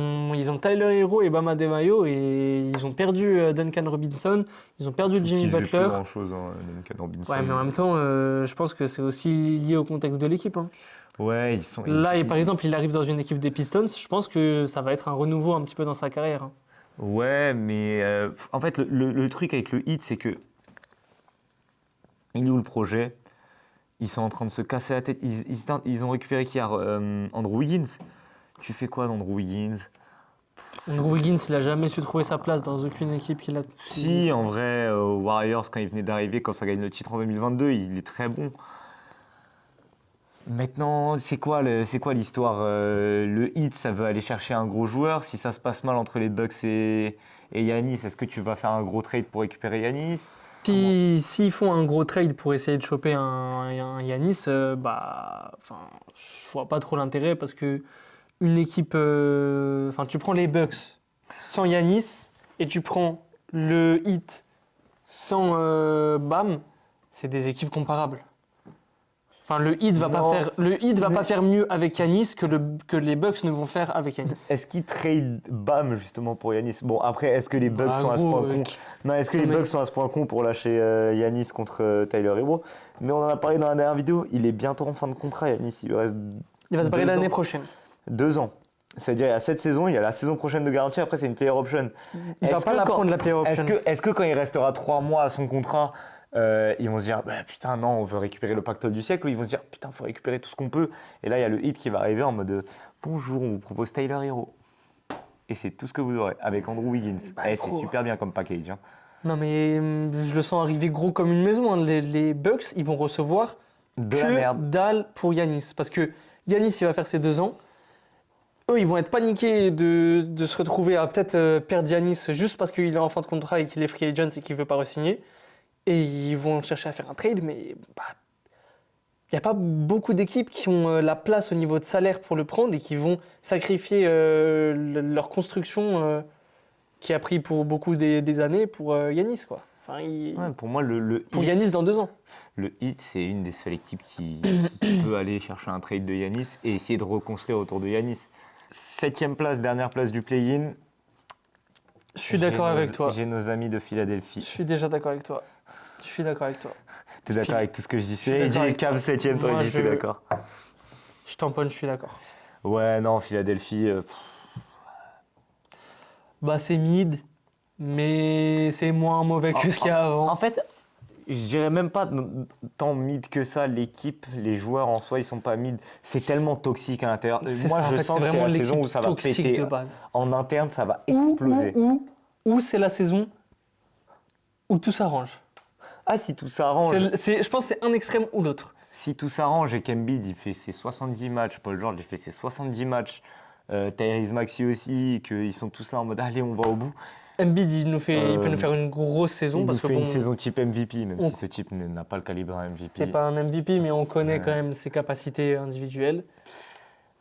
ont Tyler Hero et Bam Adebayo et ils ont perdu Duncan Robinson. Ils ont perdu Jimmy Butler. Pas grand-chose, hein, Duncan Robinson. Ouais, mais en même temps, je pense que c'est aussi lié au contexte de l'équipe. Hein. Ouais, ils sont... Là, et par exemple, il arrive dans une équipe des Pistons. Je pense que ça va être un renouveau un petit peu dans sa carrière. Hein. Ouais, mais en fait, le truc avec le Heat, c'est que il est où le projet? Ils sont en train de se casser la tête. Ils ont récupéré qui? Andrew Wiggins. Tu fais quoi d'Andrew Wiggins? Andrew Wiggins, il a jamais su trouver sa place dans aucune équipe qu'il a. Si, en vrai, aux Warriors, quand il venait d'arriver, quand ça gagne le titre en 2022, il est très bon. Maintenant, c'est quoi l'histoire? Le Heat, ça veut aller chercher un gros joueur. Si ça se passe mal entre les Bucks et Giannis, est-ce que tu vas faire un gros trade pour récupérer Giannis? S'ils font un gros trade pour essayer de choper un Giannis, je vois pas trop l'intérêt parce que une équipe, tu prends les Bucks sans Giannis et tu prends le Heat sans Bam, c'est des équipes comparables. Enfin, le Heat va pas faire mieux avec Giannis que les Bucks ne vont faire avec Giannis. Est-ce qu'ils trade Bam justement pour Giannis? Bon, après, est-ce que les Bucks sont à ce point cons? Non, est-ce que les Bucks sont à ce point cons pour lâcher Giannis contre Tyler Hero? Mais on en a parlé dans la dernière vidéo. Il est bientôt en fin de contrat, Giannis. Il va se barrer l'année prochaine. 2 ans. C'est-à-dire, il y a cette saison, il y a la saison prochaine de garantie. Après, c'est une player option. Il va pas la prendre la player option. Est-ce que quand il restera 3 mois à son contrat, Ils vont se dire, bah, putain, non, on veut récupérer le pactole du siècle. Ou ils vont se dire, putain, faut récupérer tout ce qu'on peut. Et là, il y a le hit qui va arriver en mode, bonjour, on vous propose Tyler Hero. Et c'est tout ce que vous aurez avec Andrew Wiggins. Bah, C'est gros. super bien comme package. Hein. Non, mais je le sens arriver gros comme une maison. Hein. Les Bucks, ils vont recevoir De la que merde. dalle pour Yanis. Parce que Yanis, il va faire ses 2 ans. Eux, ils vont être paniqués de se retrouver à peut-être perdre Yanis juste parce qu'il est en fin de contrat et qu'il est free agent et qu'il ne veut pas re-signer. Et ils vont chercher à faire un trade, mais bah, il n'y a pas beaucoup d'équipes qui ont la place au niveau de salaire pour le prendre et qui vont sacrifier leur construction qui a pris pour beaucoup des années pour Yanis, quoi. Enfin, Ouais, pour moi, pour Heat, Yanis dans 2 ans. le Heat, c'est une des seules équipes qui peut aller chercher un trade de Yanis et essayer de reconstruire autour de Yanis. 7e place, dernière place du play-in. Je suis d'accord avec toi. J'ai nos amis de Je Philadelphie. suis déjà d'accord avec toi. Je suis d'accord avec toi. T'es d'accord avec tout ce que je dis? suis C'est d'accord AJ avec toi. Cavs 7e, toi, Moi, j'y suis d'accord. Je tamponne, je suis d'accord. Ouais, non, Philadelphie. Bah, c'est mid, mais c'est moins mauvais que ce qu'il y a avant. En fait, je dirais même pas tant mid que ça. L'équipe, les joueurs en soi, ils sont pas mid. C'est tellement toxique à l'intérieur. C'est Moi, ça, en je fait, sens c'est que c'est vraiment la saison l'équipe où ça va toxique péter. de base. En interne, ça va exploser. Ou c'est la saison où tout s'arrange. Ah, si tout s'arrange. Je pense que c'est un extrême ou l'autre. Si tout s'arrange et qu'Embiid il fait ses 70 matchs, Paul George il fait ses 70 matchs, Tyrese Maxey aussi, qu'ils sont tous là en mode allez on va au bout. Embiid, il peut nous faire une grosse saison Il parce nous que fait bon, une saison type MVP, même on- si ce type n'a pas le calibre d'un MVP. c'est pas un MVP, mais on connaît Ouais. quand même ses capacités individuelles.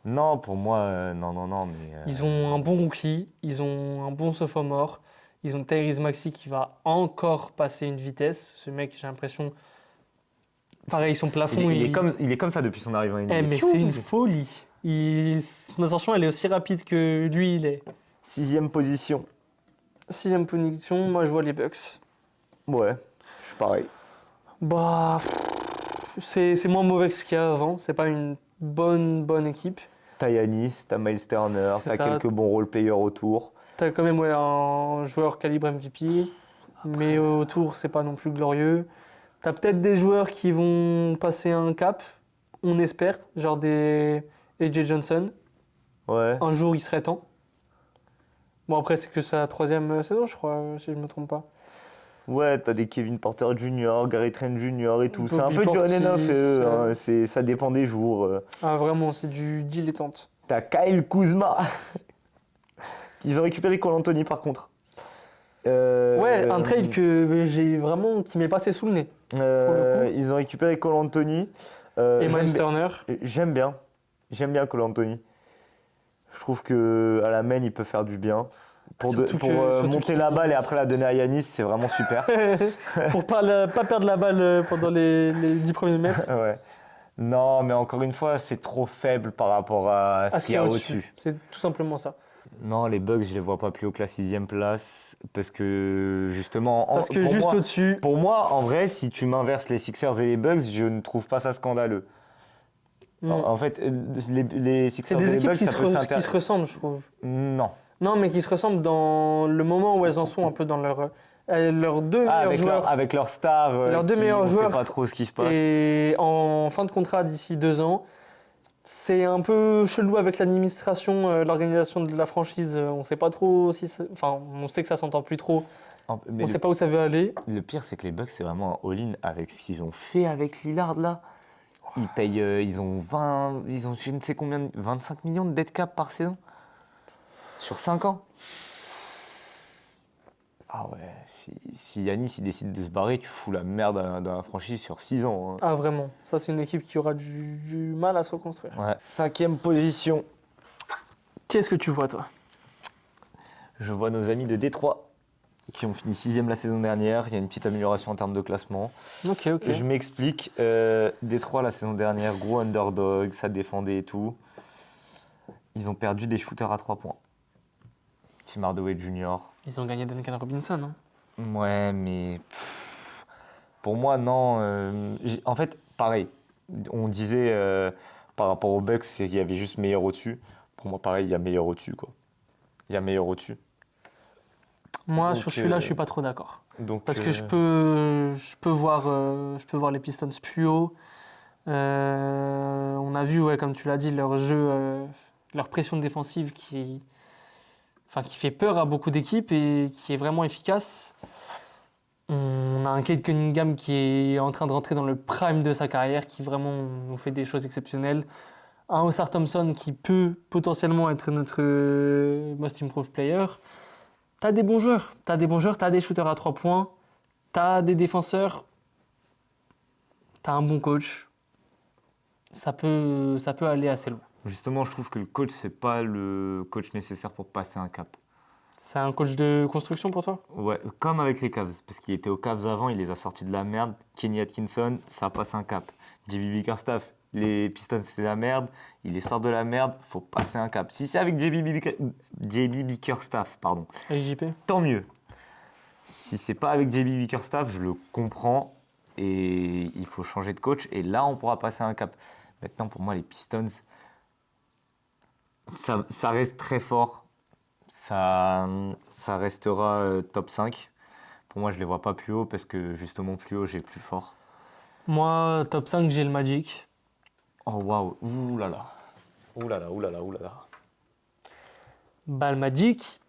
Non, pour moi, non, mais... Ils ont un bon rookie, ils ont un bon sophomore, ils ont Tyrese Maxey qui va encore passer une vitesse. Ce mec, j'ai l'impression, pareil, son plafond, il est comme ça depuis son arrivée en NBA. Eh, mais c'est une folie. Son ascension, elle est aussi rapide que lui, il est. 6e position. 6e position, moi je vois les Bucks. Ouais, je suis pareil. Bah, c'est moins mauvais que ce qu'il y a avant. C'est pas une bonne équipe. T'as Yanis, t'as Miles Turner, C'est t'as ça. quelques bons role-players autour. T'as quand même un joueur calibre MVP, mais autour, c'est pas non plus glorieux. T'as peut-être des joueurs qui vont passer un cap, on espère, genre des AJ Johnson. Ouais. Un jour, il serait temps. Bon, après, c'est que sa 3e saison, je crois, si je me trompe pas. Ouais, t'as des Kevin Porter Jr., Gary Trent Jr. et tout. C'est un Bobby peu du on and off, Portis, ça dépend des jours. Ah, vraiment, c'est du dilettante. T'as Kyle Kuzma. Ils ont récupéré Cole Anthony par contre. Ouais, un trade que qui m'est passé sous le nez. pour le coup. Ils ont récupéré Cole Anthony. Et Miles j'aime, Turner. j'aime bien. J'aime bien Cole Anthony. Je trouve qu'à la main, il peut faire du bien. Pour Surtout monter qu'il- la balle et après la donner à Yanis, c'est vraiment super. Pour pas perdre la balle pendant les 10 premiers mètres. Ouais. Non, mais encore une fois, c'est trop faible par rapport à ce qu'il y a au-dessus. C'est tout simplement ça. Non, les Bucks, je les vois pas plus haut que la 6e place. Parce que justement, Parce que pour juste moi, au-dessus, pour moi, en vrai, si tu m'inverses les Sixers et les Bucks, je ne trouve pas ça scandaleux. non. En fait, les C'est Sixers et des les équipes Bucks, qui ça peut qui se ressemblent, je trouve. Non. Non, mais qui se ressemblent dans le moment où elles en sont un peu dans leurs deux meilleurs joueurs. Avec leurs stars, Leurs deux meilleurs on joueurs. sait pas trop ce qui se passe. Et en fin de contrat d'ici 2 ans, c'est un peu chelou avec l'administration, l'organisation de la franchise. On sait pas trop si enfin, on sait que ça s'entend plus trop. Mais On sait pas où ça veut aller. le pire, c'est que les Bucks, c'est vraiment un all-in avec ce qu'ils ont fait avec Lillard là. Ils payent, ils ont je ne sais combien, 25 millions de dead cap par saison sur 5 ans. Ah ouais, si Yanis il décide de se barrer, tu fous la merde dans la franchise sur 6 ans. Hein. Ah vraiment, ça c'est une équipe qui aura du mal à se reconstruire. Ouais. 5e position, Qu'est-ce que tu vois toi? je vois nos amis de Détroit qui ont fini 6e la saison dernière. Il y a une petite amélioration en termes de classement. Ok. Je m'explique. Détroit, la saison dernière, gros underdog, ça défendait et tout. Ils ont perdu des shooters à 3 points. Tim Hardaway Jr. Ils ont gagné Duncan Robinson. Hein. Ouais, mais pour moi, non. En fait, pareil. On disait par rapport aux Bucks, il y avait juste meilleur au-dessus. Pour moi, pareil, il y a meilleur au-dessus, quoi. Il y a meilleur au-dessus. Moi, Donc, sur celui-là, je suis pas trop d'accord. Donc, Parce que je peux voir les Pistons plus haut. On a vu, ouais, comme tu l'as dit, leur jeu, leur pression défensive qui fait peur à beaucoup d'équipes et qui est vraiment efficace. On a un Cade Cunningham qui est en train de rentrer dans le prime de sa carrière, qui vraiment nous fait des choses exceptionnelles. Un Oscar Thompson qui peut potentiellement être notre Most Improved Player. T'as des bons joueurs, t'as des shooters à 3 points, t'as des défenseurs, t'as un bon coach. Ça peut aller assez loin. justement, je trouve que le coach, c'est pas le coach nécessaire pour passer un cap. C'est un coach de construction pour toi? Ouais, comme avec les Cavs, parce qu'il était aux Cavs avant, il les a sortis de la merde. Kenny Atkinson, ça passe un cap. JB Bickerstaff, les Pistons, c'était la merde. Il les sort de la merde, faut passer un cap. Si c'est avec JB Bickerstaff, pardon, Avec JP? tant mieux. Si c'est pas avec JB Bickerstaff, je le comprends et il faut changer de coach. Et là, on pourra passer un cap. Maintenant, pour moi, les Pistons, ça reste très fort. Ça restera top 5. Pour moi, je les vois pas plus haut parce que justement, plus haut, j'ai plus fort. Moi, top 5, j'ai le Magic. Oh waouh, ouh là là. Ouh là là, ouh là là, ouh là là. Bah, le Magic,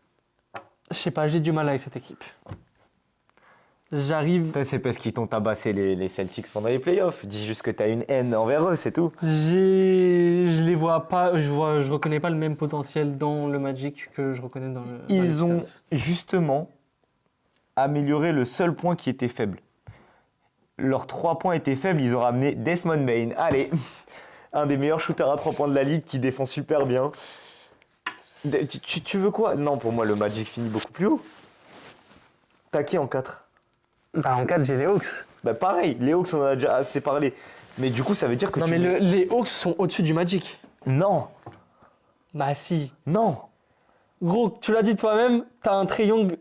je sais pas, j'ai du mal avec cette équipe. J'arrive. Ça, c'est parce qu'ils t'ont tabassé les Celtics pendant les playoffs. Dis juste que t'as une haine envers eux, c'est tout. Je les vois pas, je reconnais pas le même potentiel dans le Magic que je reconnais dans les Ils ont Pistons. justement amélioré le seul point qui était faible. Leurs 3 points étaient faibles, ils ont ramené Desmond Bane. Allez, un des meilleurs shooters à 3 points de la ligue qui défend super bien. Tu veux quoi? Non, pour moi, le Magic finit beaucoup plus haut. T'as qui en 4? Bah, en 4, j'ai les Hawks. Bah pareil, les Hawks, on en a déjà assez parlé. Mais du coup, ça veut dire que Non, mais les Hawks sont au-dessus du Magic. Non, Bah, si. non. Gros, tu l'as dit toi-même, t'as un Trae Young.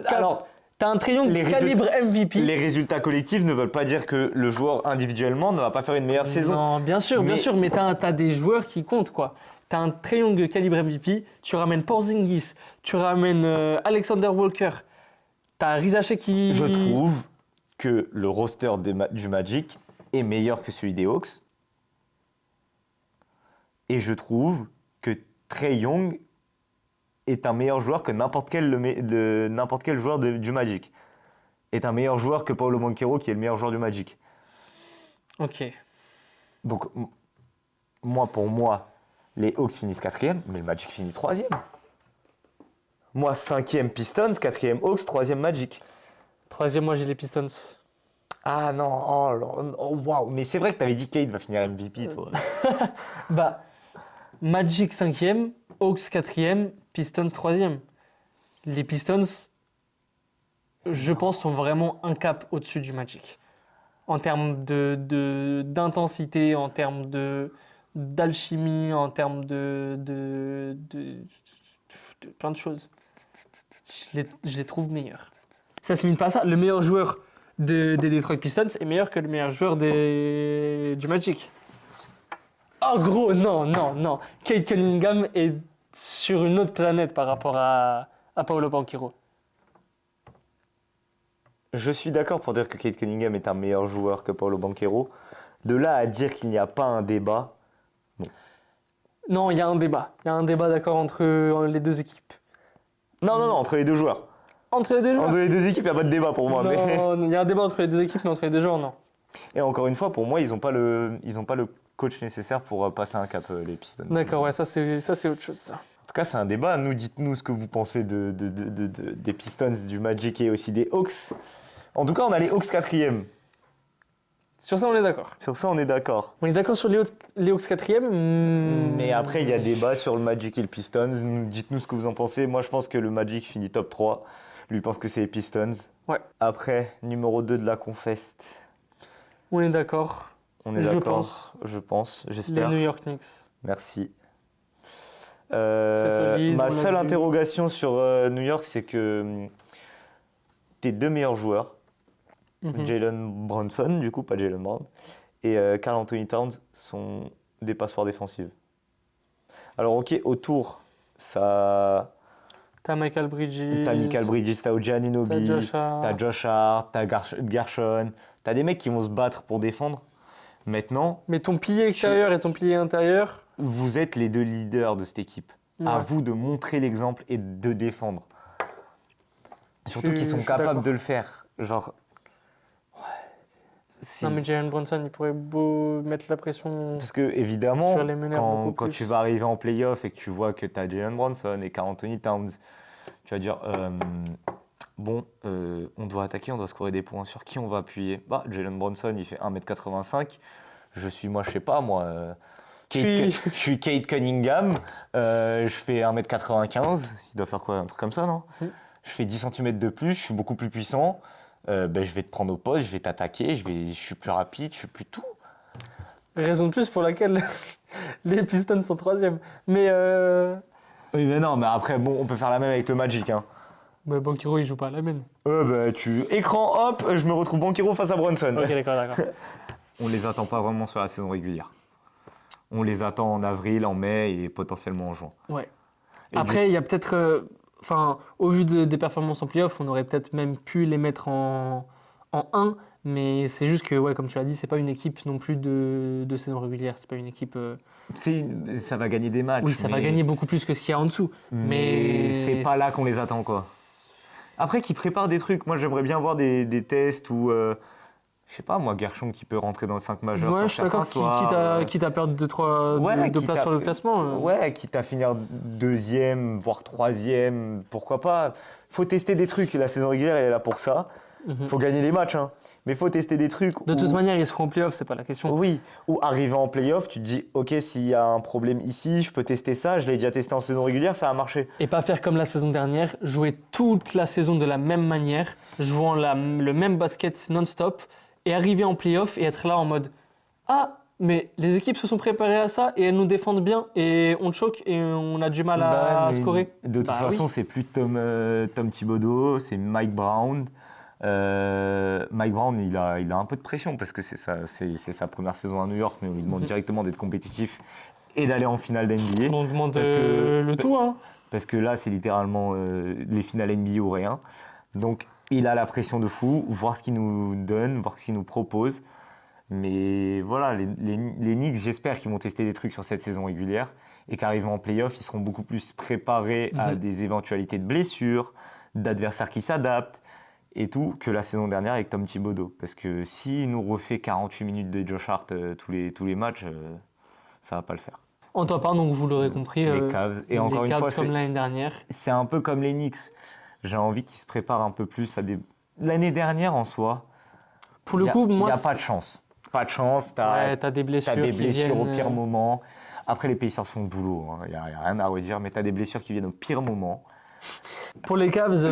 Alors, t'as un Trae Young les calibre MVP. les résultats collectifs ne veulent pas dire que le joueur individuellement ne va pas faire une meilleure saison. Non, bien sûr, mais t'as des joueurs qui comptent, quoi. T'as un Trae Young calibre MVP, tu ramènes Porzingis, tu ramènes Alexander Walker, t'as Rizaché qui. Je trouve que le roster du Magic est meilleur que celui des Hawks. Et je trouve que Trae Young est un meilleur joueur que n'importe quel joueur du Magic. Est un meilleur joueur que Paolo Banchero qui est le meilleur joueur du Magic. Ok. Donc, pour moi, les Hawks finissent 4e, mais le Magic finit 3e. Moi, 5e Pistons, 4e Hawks, 3e Magic. Troisième, moi j'ai les Pistons. Ah non, oh waouh, mais c'est vrai que t'avais dit Cade va finir MVP, toi. Bah, Magic 5e, Hawks 4e, Pistons 3e. Les Pistons, je pense, sont vraiment un cap au-dessus du Magic. En termes d'intensité, en termes d'alchimie, en termes de plein de choses. Je les trouve meilleurs. Ça se mine pas à ça. Le meilleur joueur des Detroit Pistons est meilleur que le meilleur joueur du Magic. Oh gros, non. Cade Cunningham est sur une autre planète par rapport à Paolo Banchero. Je suis d'accord pour dire que Cade Cunningham est un meilleur joueur que Paolo Banchero. De là à dire qu'il n'y a pas un débat, Non, il y a un débat. Il y a un débat d'accord entre les deux équipes. non, entre les deux joueurs. Entre les deux joueurs? Entre les deux équipes, il n'y a pas de débat pour moi. Mais... Non, il y a un débat entre les deux équipes, mais entre les deux joueurs, non. Et encore une fois, pour moi, ils n'ont pas le coach nécessaire pour passer un cap, les Pistons. D'accord, ouais, ça c'est autre chose, ça. En tout cas, c'est un débat. Dites-nous ce que vous pensez des Pistons, du Magic et aussi des Hawks. En tout cas, on a les Hawks 4e. Sur ça, on est d'accord. Sur ça, on est d'accord. On est d'accord sur les Hawks 4e. Mais après, il y a débat sur le Magic et le Pistons. Dites-nous ce que vous en pensez. Moi, je pense que le Magic finit top 3. Lui pense que c'est les Pistons. Ouais. Après, numéro 2 de la Confest. On est d'accord. On est d'accord. Je pense. Les J'espère. New York Knicks. Merci. solide, Ma on l'a seule vu. interrogation sur New York, c'est que tes deux meilleurs joueurs, Mhm. Jalen Brunson, du coup, pas Jalen Brown, et Karl Anthony Towns sont des passoires défensives. Alors, ok, autour, ça T'as Michael Bridges. T'as Michael Bridges, t'as OG Anunoby, T'as Josh Hart. T'as Gershon. T'as des mecs qui vont se battre pour défendre. Maintenant, Mais ton pilier extérieur et ton pilier intérieur. vous êtes les deux leaders de cette équipe. À Ouais. vous de montrer l'exemple et de défendre. Surtout Je qu'ils sont suis capables d'accord. de le faire. Genre. c'est- Non, mais Jalen Brunson, il pourrait beau mettre la pression. Parce que, évidemment, Sur les meneurs beaucoup quand plus. tu vas arriver en playoff et que tu vois que tu as Jalen Brunson et Karl Anthony Towns, tu vas dire bon, on doit attaquer, on doit scorer des points. Sur qui on va appuyer? Bah, Jalen Brunson, il fait 1m85. Je suis, moi, je sais pas, moi. Je Je suis Kate Cunningham. Je fais 1m95. Il doit faire quoi? Un truc comme ça, non? Mm. Je fais 10 cm de plus, je suis beaucoup plus puissant. Ben, je vais te prendre au poste, je vais t'attaquer, je suis plus rapide, je suis plus tout. Raison de plus pour laquelle les Pistons sont 3e. Mais Oui, mais non, mais après, bon, on peut faire la même avec le Magic. Hein. Banchero, il joue pas à la main. Bah, écran, hop, je me retrouve Banchero face à Brunson. Ok, d'accord. On les attend pas vraiment sur la saison régulière. On les attend en avril, en mai et potentiellement en juin. Ouais. Et Après, il y a peut-être. Enfin, au vu des performances en playoff, on aurait peut-être même pu les mettre en 1. Mais c'est juste que, ouais, comme tu l'as dit, c'est pas une équipe non plus de saison régulière. C'est pas une équipe. ça va gagner des matchs. Oui, ça va mais- gagner beaucoup plus que ce qu'il y a en dessous. Mais c'est pas là qu'on les attend, quoi. Après, qu'ils préparent des trucs. Moi, j'aimerais bien voir des tests où, je sais pas, moi, Gershon qui peut rentrer dans le 5 majeur. Ouais, sur je suis d'accord, certains soirs, quitte à perdre 2-3 Ouais, de quitte place à- sur le classement. Ouais, quitte à finir 2e, voire 3e, pourquoi pas. Faut tester des trucs. La saison régulière, elle est là pour ça. Mhm. Faut gagner les matchs, hein. Mais faut tester des trucs. De toute où- manière, ils seront en playoff, c'est pas la question. Oui, ou arriver en playoff, tu te dis, ok, s'il y a un problème ici, je peux tester ça. Je l'ai déjà testé en saison régulière, ça a marché. Et pas faire comme la saison dernière, jouer toute la saison de la même manière, jouant le même basket non-stop, et arriver en playoff et être là en mode ah, mais les équipes se sont préparées à ça et elles nous défendent bien et on choque et on a du mal à Mais scorer. De toute Bah façon, oui. c'est plus Tom Thibodeau, c'est Mike Brown. Mike Brown, il a un peu de pression parce que c'est sa première saison à New York, mais on lui demande Mhm. directement d'être compétitif et d'aller en finale d'NBA. On demande Parce que- le tout, hein. Parce que là, c'est littéralement les finales NBA ou rien. Donc, il a la pression de fou, voir ce qu'il nous donne, voir ce qu'il nous propose. Mais voilà, les Knicks, j'espère qu'ils vont tester des trucs sur cette saison régulière et qu'arrivant en playoff, ils seront beaucoup plus préparés à Mhm. des éventualités de blessures, d'adversaires qui s'adaptent et tout, que la saison dernière avec Tom Thibodeau. Parce que s'il nous refait 48 minutes de Josh Hart tous les matchs, ça va pas le faire. En top 1, donc vous l'aurez compris, Les Cavs. Et encore les une Cavs fois, comme l'année dernière. c'est un peu comme les Knicks. J'ai envie qu'ils se préparent un peu plus à des... L'année dernière, en soi, Pour le coup, il moi, n'y a pas de chance. Pas de chance, ouais, t'as des blessures, t'as des qui blessures viennent, au pire moment. Après, les Pacers font le boulot, il n'y a rien à redire, mais tu as des blessures qui viennent au pire moment. Pour les Cavs,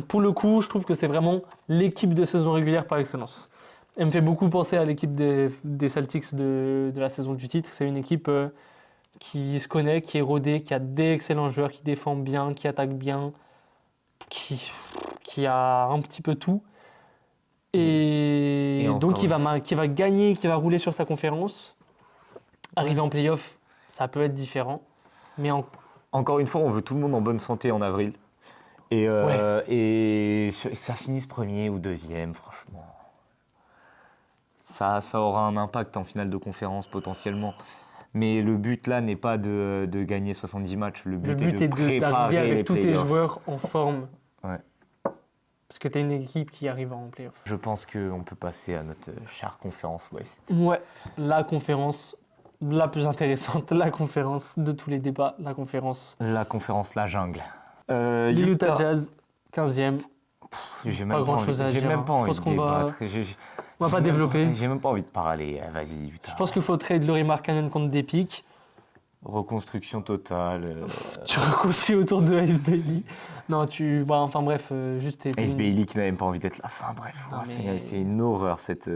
pour le coup, je trouve que c'est vraiment l'équipe de saison régulière par excellence. Elle me fait beaucoup penser à l'équipe des Celtics de la saison du titre. C'est une équipe qui se connaît, qui est rodée, qui a d'excellents joueurs, qui défend bien, qui attaque bien, qui a un petit peu tout. Et encore donc qui va gagner, qui va rouler sur sa conférence. Arriver en playoff, ça peut être différent. Mais Encore une fois, on veut tout le monde en bonne santé en avril. Et ça finisse premier ou deuxième, franchement. Ça aura un impact en finale de conférence potentiellement. Mais le but là n'est pas de gagner 70 matchs. Le but est de d'arriver préparer les avec tous tes playoffs. joueurs en forme. Ouais. Parce que tu as une équipe qui arrive en playoff. Je pense qu'on peut passer à notre chère conférence Ouest. Ouais, la conférence la plus intéressante, la conférence de tous les débats, la conférence. La conférence La Jungle. Les Utah Jazz, 15e. J'ai pas grand-chose à J'ai dire, même hein. pas Je envie pense de qu'on va- débattre. On va pas développer. J'ai même pas envie de parler. Vas-y, Utah. Je pense qu'il faut trade Laurie Markkanen contre des pics. Reconstruction totale. Tu reconstruis autour de Ace Bailey. Non, enfin bref, juste Ace Bailey qui n'a même pas envie d'être là. Enfin bref, Non, c'est mais- c'est une horreur cette.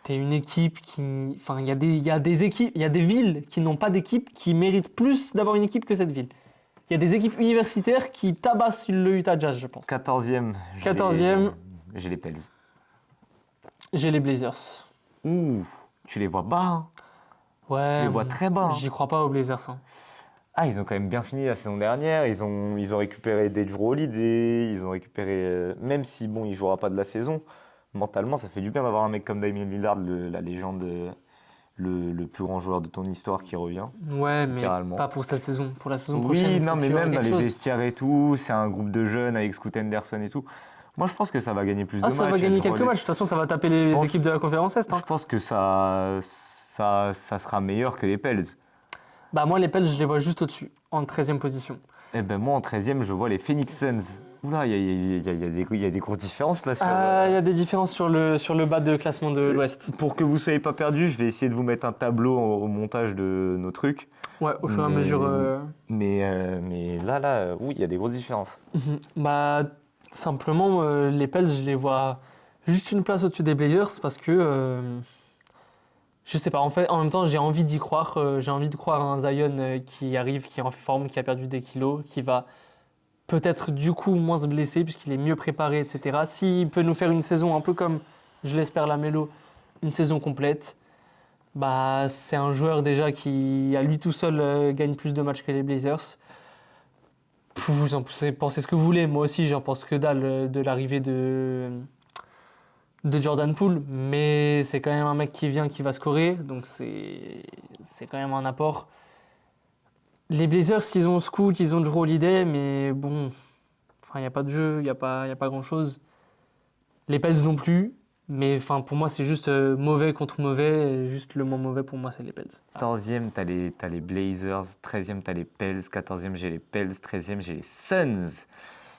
t'es une équipe qui. Enfin, il y a des équipes, il y a des villes qui n'ont pas d'équipe qui méritent plus d'avoir une équipe que cette ville. Il y a des équipes universitaires qui tabassent le Utah Jazz, je pense. 14e. 14e. J'ai les Pels. J'ai les Blazers. Ouh, tu les vois bas. Hein. Ouais. Tu les vois très bas. Hein. J'y crois pas aux Blazers. Hein. Ah, ils ont quand même bien fini la saison dernière. Ils ont récupéré des Drew Holiday. Ils ont récupéré. Même si, bon, il jouera pas de la saison, mentalement, ça fait du bien d'avoir un mec comme Damien Lillard, la légende, le plus grand joueur de ton histoire qui revient, Ouais, mais littéralement. pas pour cette saison. Pour la saison Oui, prochaine, non, peut-être mais qu'il y aura même dans quelque les chose. vestiaires et tout, c'est un groupe de jeunes avec Scoot Henderson et tout. Moi, je pense que ça va gagner plus Ah, de ça matchs. va Il y a gagner Drew quelques Holiday. matchs. De toute façon, ça va taper les pense- équipes de la conférence Est. Hein. Je pense que ça sera meilleur que les Pels. Bah, moi, les Pels, je les vois juste au-dessus, en 13e position. Eh ben moi, en 13e, je vois les Phoenix Suns. Oula, il y a des grosses différences là. Il y a des différences sur le bas de classement de l'Ouest. Pour que vous ne soyez pas perdus, je vais essayer de vous mettre un tableau au montage de nos trucs. Ouais, au fur et à mesure. Mais là, oui, il y a des grosses différences. Bah, simplement, les Pels, je les vois juste une place au-dessus des Blazers parce que. Je sais pas, en fait, en même temps, j'ai envie d'y croire. J'ai envie de croire à un Zion qui arrive, qui est en forme, qui a perdu des kilos, qui va peut-être du coup moins se blesser puisqu'il est mieux préparé, etc. S'il peut nous faire une saison un peu comme, je l'espère, la Melo, une saison complète, bah, c'est un joueur déjà qui, à lui tout seul, gagne plus de matchs que les Blazers. Vous en pensez ce que vous voulez, moi aussi j'en pense que dalle de l'arrivée de Jordan Poole, mais c'est quand même un mec qui vient, qui va scorer, donc c'est quand même un apport. Les Blazers, ils ont Scoot, ils ont Drew Holiday, mais bon, enfin, il n'y a pas de jeu, il y a pas grand-chose. Les Pels non plus, mais enfin, pour moi, c'est juste mauvais contre mauvais, et juste le moins mauvais pour moi, c'est les Pels. 14e, t'as les Blazers. 13e, t'as les Pels. 14e, j'ai les Pels. 13e, j'ai les Suns.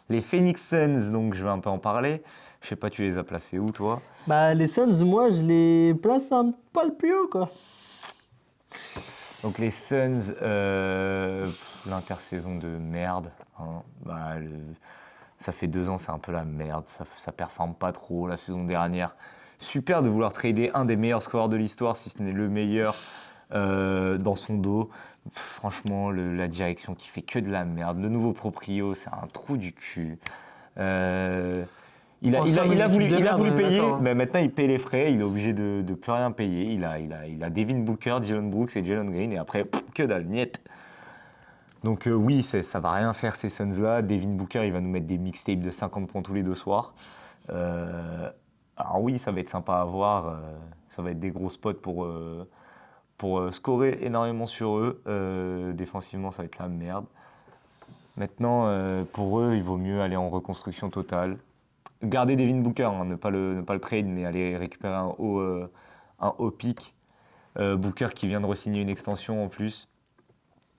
Les Phoenix Suns, donc je vais un peu en parler. Je sais pas, tu les as placés où, toi? Bah, les Suns, moi, je les place un poil plus haut, quoi. Donc les Suns, l'intersaison de merde. Hein. Bah, ça fait 2 ans, c'est un peu la merde. Ça performe pas trop la saison dernière. Super de vouloir trader un des meilleurs scoreurs de l'histoire, si ce n'est le meilleur, dans son dos. Franchement, la direction qui fait que de la merde. Le nouveau proprio, c'est un trou du cul. Il a voulu payer, mais maintenant il paye les frais, il est obligé de plus rien payer. Il a Devin Booker, Jalen Brooks et Jalen Green, et après, que dalle, niet. Donc oui, ça va rien faire ces Suns-là. Devin Booker, il va nous mettre des mixtapes de 50 points tous les 2 soirs. Alors oui, ça va être sympa à voir. Ça va être des gros spots pour scorer énormément sur eux. Défensivement, ça va être la merde. Maintenant, pour eux, il vaut mieux aller en reconstruction totale. Garder Devin Booker, hein, ne pas le trade, mais aller récupérer un haut pick. Booker qui vient de re-signer une extension en plus,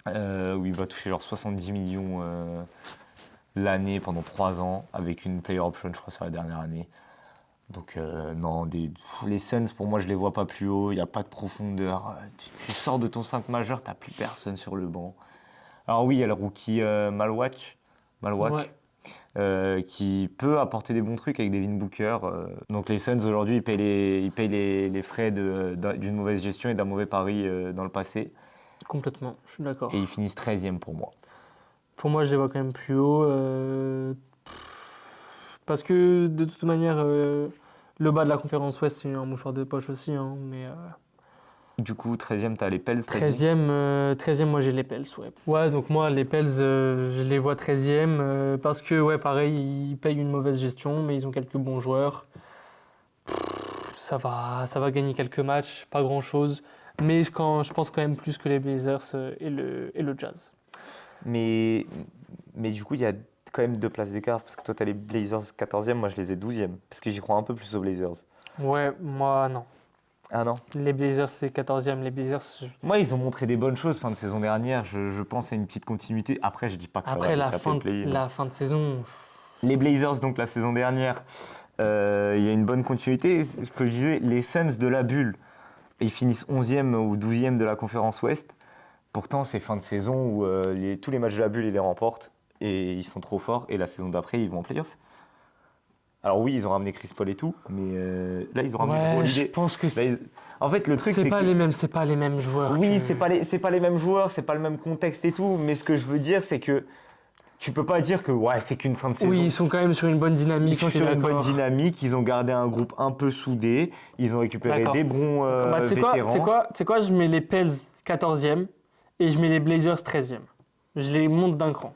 où il va toucher genre 70 millions l'année pendant 3 ans, avec une player option, je crois, sur la dernière année. Donc non, les Suns, pour moi, je les vois pas plus haut, il n'y a pas de profondeur. Tu sors de ton 5 majeur, t'as plus personne sur le banc. Alors oui, il y a le rookie Malwak. Ouais. Qui peut apporter des bons trucs avec Devin Booker. Donc les Suns aujourd'hui, ils payent les frais d'une mauvaise gestion et d'un mauvais pari dans le passé. Complètement, je suis d'accord. Et ils finissent 13e pour moi. Pour moi, je les vois quand même plus haut. Parce que de toute manière, le bas de la conférence Ouest, c'est un mouchoir de poche aussi. Hein, mais Du coup, 13e, t'as les Pels. 13e, moi j'ai les Pels. Ouais. Ouais, donc moi, les Pels, je les vois 13e. Parce que, ouais, pareil, ils payent une mauvaise gestion, mais ils ont quelques bons joueurs. Ça va gagner quelques matchs, pas grand-chose. Mais je pense quand même plus que les Blazers et le Jazz. Mais du coup, il y a quand même 2 places d'écart, parce que toi, t'as les Blazers 14e, moi je les ai 12e, parce que j'y crois un peu plus aux Blazers. Ouais, moi non. Ah non? Les Blazers, c'est 14e. Les Blazers. Moi, ils ont montré des bonnes choses fin de saison dernière, je pense à une petite continuité. Après, je dis pas que ça va Après, les taper au play-in. la fin de saison. Les Blazers, donc la saison dernière, il y a une bonne continuité. Ce que je disais, les Suns de la bulle, ils finissent 11e ou 12e de la conférence Ouest. Pourtant, c'est fin de saison où tous les matchs de la bulle, ils les remportent et ils sont trop forts. Et la saison d'après, ils vont en playoff. Alors oui, ils ont ramené Chris Paul et tout, mais là, ils ont ramené Drew Ouais, Holiday. je pense que Là, en fait, le truc, c'est que... c'est pas les mêmes joueurs. Oui, que- c'est pas les mêmes joueurs, c'est pas le même contexte et tout. Mais ce que je veux dire, c'est que tu peux pas dire que ouais, c'est qu'une fin de saison. Oui, ils sont quand même sur une bonne dynamique. Ils sont je suis sur une bonne d'accord. dynamique, ils ont gardé un groupe un peu soudé, ils ont récupéré D'accord. des bons Bah, tu sais vétérans. quoi, je mets les Pels 14e et je mets les Blazers 13e. Je les monte d'un cran.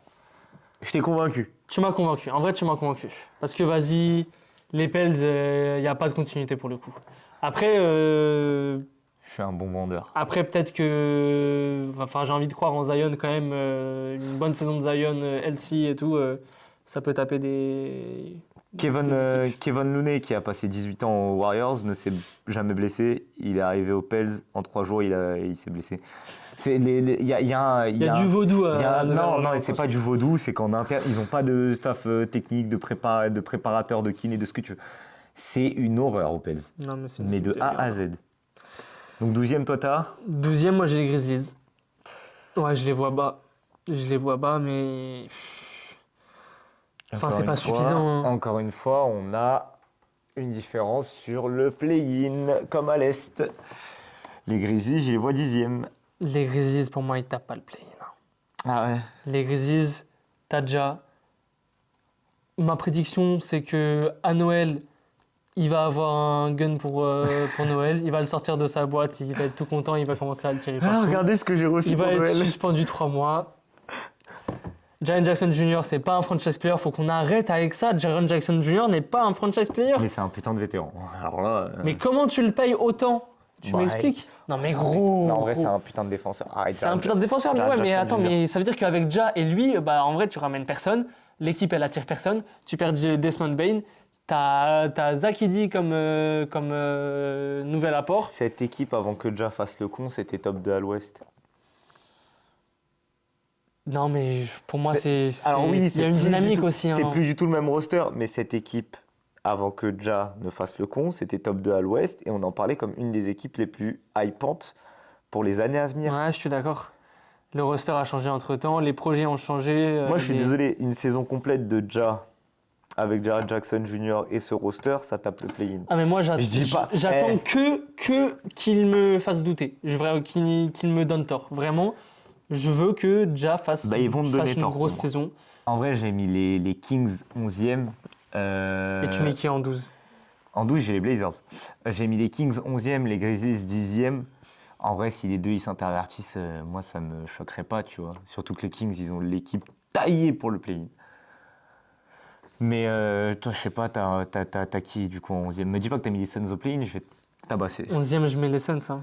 Je t'ai convaincu. Tu m'as convaincu. En vrai, tu m'as convaincu. Parce que vas-y, les Pels, il n'y a pas de continuité pour le coup. Après, Je suis un bon vendeur. après peut-être que... Enfin, j'ai envie de croire en Zion quand même. Une bonne saison de Zion, LC et tout, ça peut taper des... des équipes. Kevin Looney, qui a passé 18 ans aux Warriors, ne s'est jamais blessé. Il est arrivé aux Pels. En 3 jours, il s'est blessé. Il y a, Il y a du vaudou à non, Nouvelle-Orléans, c'est pas du vaudou. C'est qu'en interne, ils n'ont pas de staff technique, de préparateur, de kiné, de ce que tu veux. C'est une horreur aux Pels. Non, mais c'est une Mais équipe de A à terrible. Z. Donc 12e, toi, t'as 12e, moi j'ai les Grizzlies. Ouais, je les vois bas. Je les vois bas, mais... Enfin, Encore c'est pas une fois, suffisant, hein. Encore une fois, on a une différence sur le play-in, comme à l'Est. Les Grizzlies, je les vois 10e. Les Grizzlies, pour moi, ils tapent pas le play-in. Ah ouais. Les Grizzlies, t'as déjà... Ma prédiction, c'est que à Noël, il va avoir un gun pour Noël. Il va le sortir de sa boîte, il va être tout content, il va commencer à le tirer Ah, partout. regardez ce que j'ai reçu Il pour va être Noël. suspendu 3 mois. Jaren Jackson Jr., c'est pas un franchise player, faut qu'on arrête avec ça. Jaren Jackson Jr. n'est pas un franchise player. Mais c'est un putain de vétéran. Alors là. Mais comment tu le payes autant? Tu Bah, m'expliques? Non mais gros, Non, en vrai, gros. c'est un putain de défenseur. Arrête, C'est un putain de défenseur, mais Jaren ouais, mais Jackson attends, Jr. mais ça veut dire qu'avec Ja et lui, bah en vrai, tu ramènes personne. L'équipe, elle attire personne. Tu perds Desmond Bane. T'as Zach Edey comme nouvel apport. Cette équipe, avant que Ja fasse le con, c'était top 2 à l'Ouest. Non, mais pour moi, Alors oui, il y a c'est une plus dynamique du tout- aussi. C'est Hein. plus du tout le même roster, mais cette équipe, avant que Ja ne fasse le con, c'était top 2 à l'Ouest et on en parlait comme une des équipes les plus hypantes pour les années à venir. Ouais, je suis d'accord. Le roster a changé entre-temps, les projets ont changé. Moi, je suis des- désolé, une saison complète de Ja avec Jaren Jackson Jr. et ce roster, ça tape le play-in. Ah mais moi Je dis pas- j'attends que qu'il me fasse douter. Je veux qu'il me donne tort. Vraiment, je veux que Ja fasse, Bah, ils vont me fasse donner une tort, grosse pour moi. saison. En vrai, j'ai mis les Kings 11e. Et tu mets qui en 12? En 12, j'ai les Blazers. J'ai mis les Kings 11e, les Grizzlies 10e. En vrai, si les deux ils s'intervertissent, moi ça me choquerait pas, tu vois. Surtout que les Kings, ils ont l'équipe taillée pour le play-in. Mais toi, je sais pas, t'as qui du coup en 11e? Me dis pas que t'as mis les Suns au play-in, je vais te tabasser. 11e, je mets les Suns. Hein.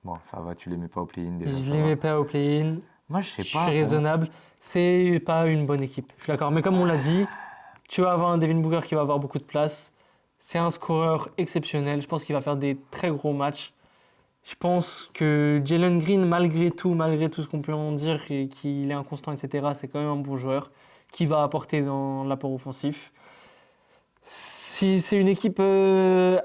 Bon, ça va, tu les mets pas au play-in déjà. Je ça les va. mets pas au play-in. Moi, je sais Je pas. suis raisonnable. C'est pas une bonne équipe. Je suis d'accord. Mais comme on l'a dit, tu vas avoir un Devin Booker qui va avoir beaucoup de place. C'est un scoreur exceptionnel. Je pense qu'il va faire des très gros matchs. Je pense que Jalen Green, malgré tout ce qu'on peut en dire, et qu'il est inconstant, etc., c'est quand même un bon joueur qui va apporter dans l'apport offensif. Si c'est une équipe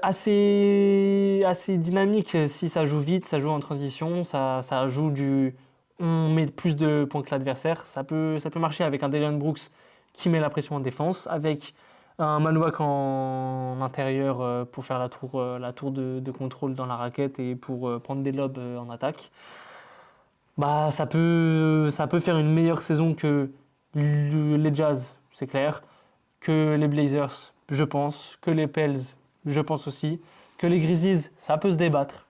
assez dynamique, si ça joue vite, ça joue en transition, ça joue du... On met plus de points que l'adversaire, ça peut marcher avec un Dillon Brooks qui met la pression en défense, avec un Malouak en intérieur pour faire la tour de contrôle dans la raquette et pour prendre des lobes en attaque. Bah, ça peut faire une meilleure saison que les Jazz, c'est clair, que les Blazers, je pense, que les Pels, je pense aussi, que les Grizzlies, ça peut se débattre.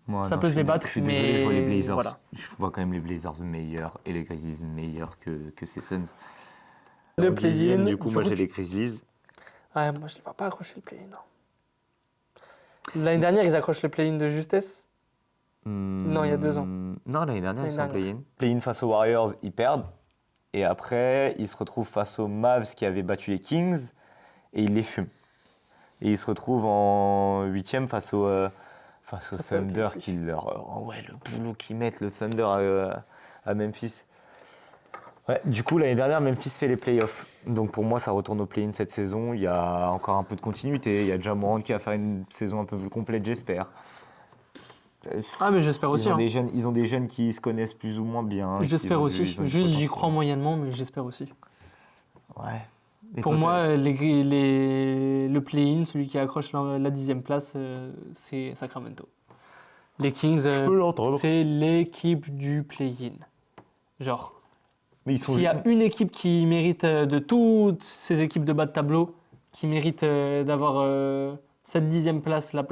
Moi, Ça non, peut je se suis débattre, je suis désolé, je vois les mais Blazers. voilà. Je vois quand même les Blazers meilleurs et les Grizzlies meilleurs que ces Suns. Le En dixième, play-in, du coup, moi j'ai les Grizzlies. Ouais, moi je ne vais pas accrocher le play-in. Non. L'année dernière, ils accrochent le play-in de justesse. Non, il y a 2 ans. Non, l'année dernière, ils sont en L'année play-in. Play-in face aux Warriors, ils perdent. Et après, ils se retrouvent face aux Mavs qui avaient battu les Kings. Et ils les fument. Et ils se retrouvent en 8e face au Face à Thunder. OKC. Qui leur, oh ouais, le boulot qu'ils mettent, le Thunder à Memphis. Ouais, du coup, l'année dernière, Memphis fait les playoffs. Donc pour moi, ça retourne au play-in cette saison. Il y a encore un peu de continuité. Il y a Ja Morant qui va faire une saison un peu plus complète, j'espère. Ah, mais j'espère aussi. Hein. Ils ont des jeunes qui se connaissent plus ou moins bien. J'espère Ils ont aussi. ils ont du Juste, j'y potentiel. crois moyennement, mais j'espère aussi. Ouais. Et Pour toi, moi, le play-in, celui qui accroche la 10e place, c'est Sacramento. Les Kings, peux l'entendre. c'est l'équipe du play-in. Genre, Mais ils sont. s'il y a une équipe qui mérite de toutes ces équipes de bas de tableau, qui mérite d'avoir cette 10e place, la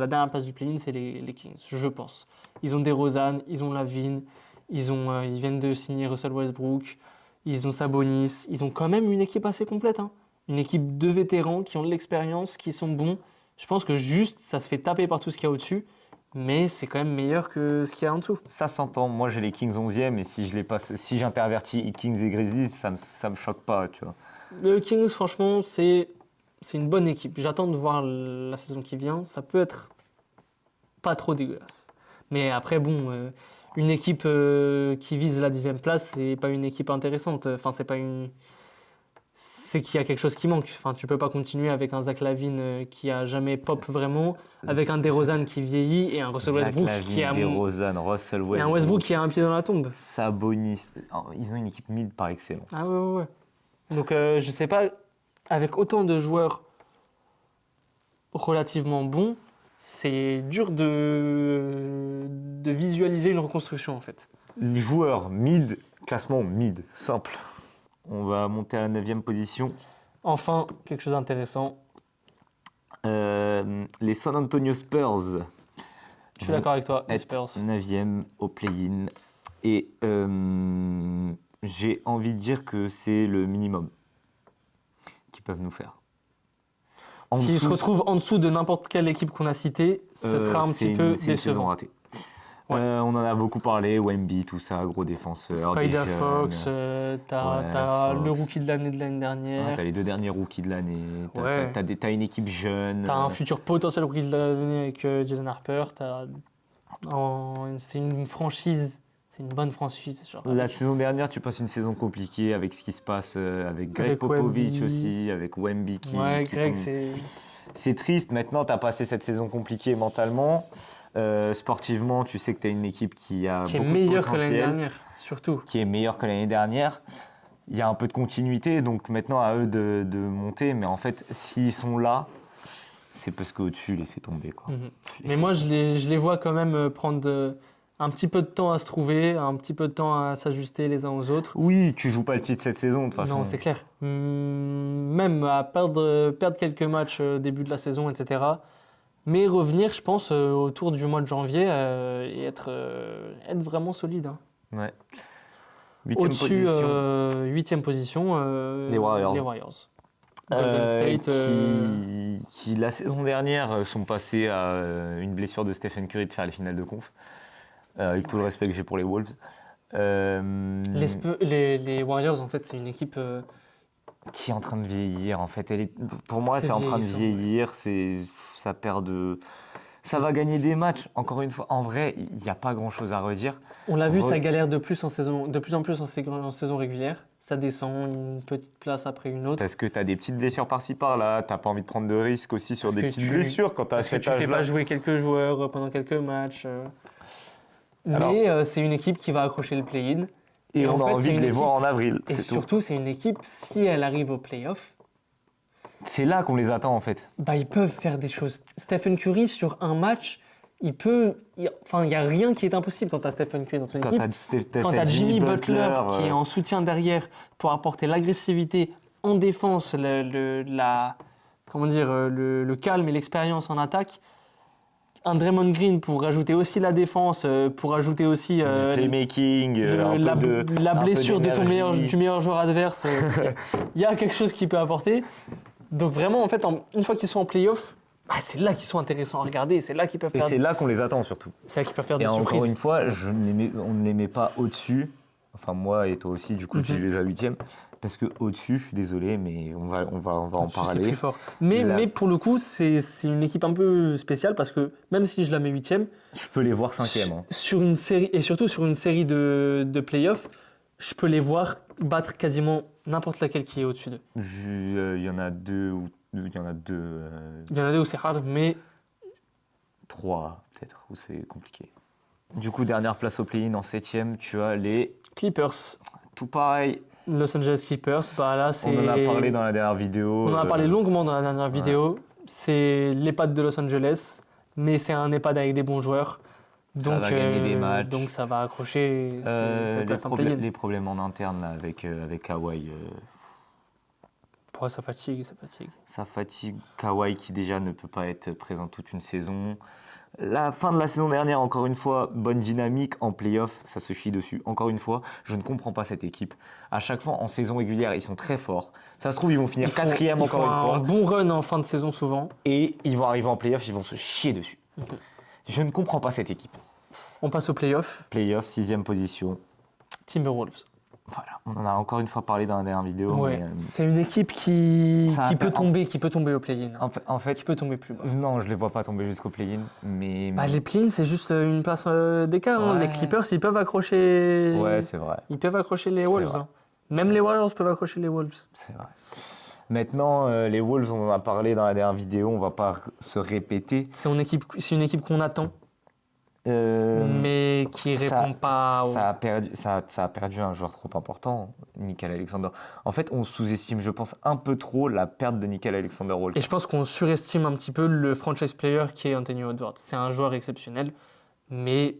dernière place du play-in, c'est les Kings, je pense. Ils ont DeRozan, ils ont Lavine, Ils viennent de signer Russell Westbrook, ils ont Sabonis, ils ont quand même une équipe assez complète, hein. Une équipe de vétérans qui ont de l'expérience, qui sont bons. Je pense que juste, ça se fait taper par tout ce qu'il y a au-dessus, mais c'est quand même meilleur que ce qu'il y a en dessous. Ça s'entend. Moi, j'ai les Kings 11e et si j'intervertis Kings et Grizzlies, ça me choque pas, tu vois. Le Kings, franchement, c'est une bonne équipe. J'attends de voir la saison qui vient. Ça peut être pas trop dégueulasse. Mais après, bon, une équipe qui vise la 10e place, c'est pas une équipe intéressante. Enfin, c'est pas une. C'est qu'il y a quelque chose qui manque. Enfin, tu peux pas continuer avec un Zach LaVine qui a jamais pop vraiment, avec un DeRozan qui vieillit et un Russell Zach Westbrook Lavine, qui a DeRozan, Russell et Westbrook, un Westbrook qui a un pied dans la tombe. Sabonis. Ils ont une équipe mid par excellence. Ah ouais, ouais, ouais. Donc, je sais pas, avec autant de joueurs relativement bons, c'est dur de visualiser une reconstruction en fait. Les joueurs mid, classement mid, simple. On va monter à la 9e position. Enfin, quelque chose d'intéressant. Les San Antonio Spurs. Je suis d'accord avec toi, les Être Spurs. 9e au play-in. Et j'ai envie de dire que c'est le minimum qu'ils peuvent nous faire. S'ils se retrouvent en dessous de n'importe quelle équipe qu'on a citée, ce sera un petit peu c'est une saison décevant. ratée. Ouais. On en a beaucoup parlé, Wemby, tout ça, gros défenseur. Spider des jeunes. Fox, t'as Fox. le rookie de l'année dernière. T'as les 2 derniers rookies de l'année. Ouais. T'as une équipe jeune. T'as un futur potentiel rookie de l'année avec Jalen Harper. C'est une franchise, c'est une bonne franchise. Genre, La saison dernière, tu passes une saison compliquée avec ce qui se passe avec Greg Avec Popovich Wemby. aussi, avec Wemby qui. Ouais, qui Greg, tombe. c'est. C'est triste. Maintenant, tu as passé cette saison compliquée mentalement. Sportivement, tu sais que tu as une équipe qui a Qui est beaucoup de meilleur que l'année potentiel, dernière, surtout. qui est meilleure que l'année dernière. Il y a un peu de continuité, donc maintenant à eux de monter. Mais en fait, s'ils sont là, c'est parce qu'au-dessus, laissez tomber, quoi. Mhm. Mais moi, je les vois quand même prendre un petit peu de temps à se trouver, un petit peu de temps à s'ajuster les uns aux autres. Oui, tu joues pas le titre cette saison, de toute façon. Non, c'est clair. Même à perdre quelques matchs début de la saison, etc. Mais revenir, je pense, autour du mois de janvier et être vraiment solide, hein. Ouais. 8e Au-dessus, position. 8e position, Les Warriors. Golden State. Qui la saison dernière sont passés à une blessure de Stephen Curry de faire les finales de conf. Avec tout le respect que j'ai pour les Wolves. Les Warriors, en fait, c'est une équipe. Qui est en train de vieillir en fait. Pour moi, C'est c'est en train de vieillissant, vieillir. Ça perd de. Ça va gagner des matchs. Encore une fois, en vrai, il n'y a pas grand chose à redire. On l'a vu, ça galère de plus en saison régulière. Ça descend une petite place après une autre. Parce que tu as des petites blessures par-ci par-là. Tu n'as pas envie de prendre de risques aussi sur Parce des que petites blessures quand tu as Parce que cet tu fais âge-là. pas jouer quelques joueurs pendant quelques matchs. Alors- Mais c'est une équipe qui va accrocher le play-in. Et on en a fait, envie c'est de une les voir en avril. Et C'est tout. surtout, c'est une équipe, si elle arrive au play-off, C'est là qu'on les attend en fait. bah, ils peuvent faire des choses. Stephen Curry, sur un match, il n'y a rien qui est impossible quand tu as Stephen Curry dans ton équipe. Quand tu as Jimmy Butler qui est en soutien derrière pour apporter l'agressivité en défense, comment dire, le calme et l'expérience en attaque. Un Draymond Green pour rajouter aussi la défense, pour rajouter aussi du playmaking, la un peu blessure de d'énergie. du meilleur joueur adverse. Il y a quelque chose qui peut apporter. Donc vraiment, en fait, une fois qu'ils sont en play-off, bah, c'est là qu'ils sont intéressants à regarder. C'est là qu'ils peuvent Et faire. c'est là qu'on les attend surtout. C'est là qu'ils peuvent faire Et des encore surprises. une fois, on ne les met pas au-dessus. Enfin, moi et toi aussi, du coup, tu les as 8e. Parce que au-dessus, je suis désolé, mais on va en Au-dessus, c'est parler. plus fort. Mais pour le coup, c'est une équipe un peu spéciale parce que même si je la mets 8e, Je peux les voir 5e. Hein. sur une série, et surtout sur une série de play-off, je peux les voir battre quasiment n'importe laquelle qui est au-dessus d'eux. Il y en a deux ou il y en a deux, Il y en a deux où c'est hard, mais 3 peut-être, où c'est compliqué. Du coup, dernière place au play-in en 7e, tu as les. Clippers, Tout pareil. Los Angeles Clippers, bah là c'est. On en a parlé dans la dernière vidéo. On en a parlé longuement dans la dernière vidéo. C'est l'EHPAD de Los Angeles, mais c'est un EHPAD avec des bons joueurs. Ça va gagner des matchs. Donc ça va accrocher cette place en play-in. Les problèmes en interne là, avec Kawhi. Pourquoi ça fatigue, ça fatigue. Ça fatigue Kawhi qui déjà ne peut pas être présent toute une saison. La fin de la saison dernière, encore une fois, bonne dynamique. En play-off, ça se chie dessus. Encore une fois, je ne comprends pas cette équipe. À chaque fois, en saison régulière, ils sont très forts. Ça se trouve, ils vont finir quatrième encore une Ils font fois. un bon run en fin de saison souvent. Et ils vont arriver en play-off, ils vont se chier dessus. Je ne comprends pas cette équipe. On passe au playoff. Play-off, 6e position. Timberwolves. Voilà, on en a encore une fois parlé dans la dernière vidéo. Ouais, mais, c'est une équipe qui Ça a peut pas- tomber, qui peut tomber au play-in. en fait, Qui peut tomber plus bas. non, je les vois pas tomber jusqu'au play-in, mais Bah, les play-in, c'est juste une place d'écart. Hein. Ouais. Les Clippers, ils peuvent accrocher. ouais, c'est vrai, Ils peuvent accrocher les Wolves. vrai. Hein. Même les Warriors peuvent accrocher les Wolves. c'est vrai. Maintenant, les Wolves, on en a parlé dans la dernière vidéo, on va pas se répéter. C'est une équipe qu'on attend, Euh, mais qui répond pas. ça a perdu un joueur trop important, Nickel Alexander. En fait, on sous-estime, je pense, un peu trop la perte de Nickel Alexander Walker. Et je pense qu'on surestime un petit peu le franchise player qui est Anthony Edwards. C'est un joueur exceptionnel, mais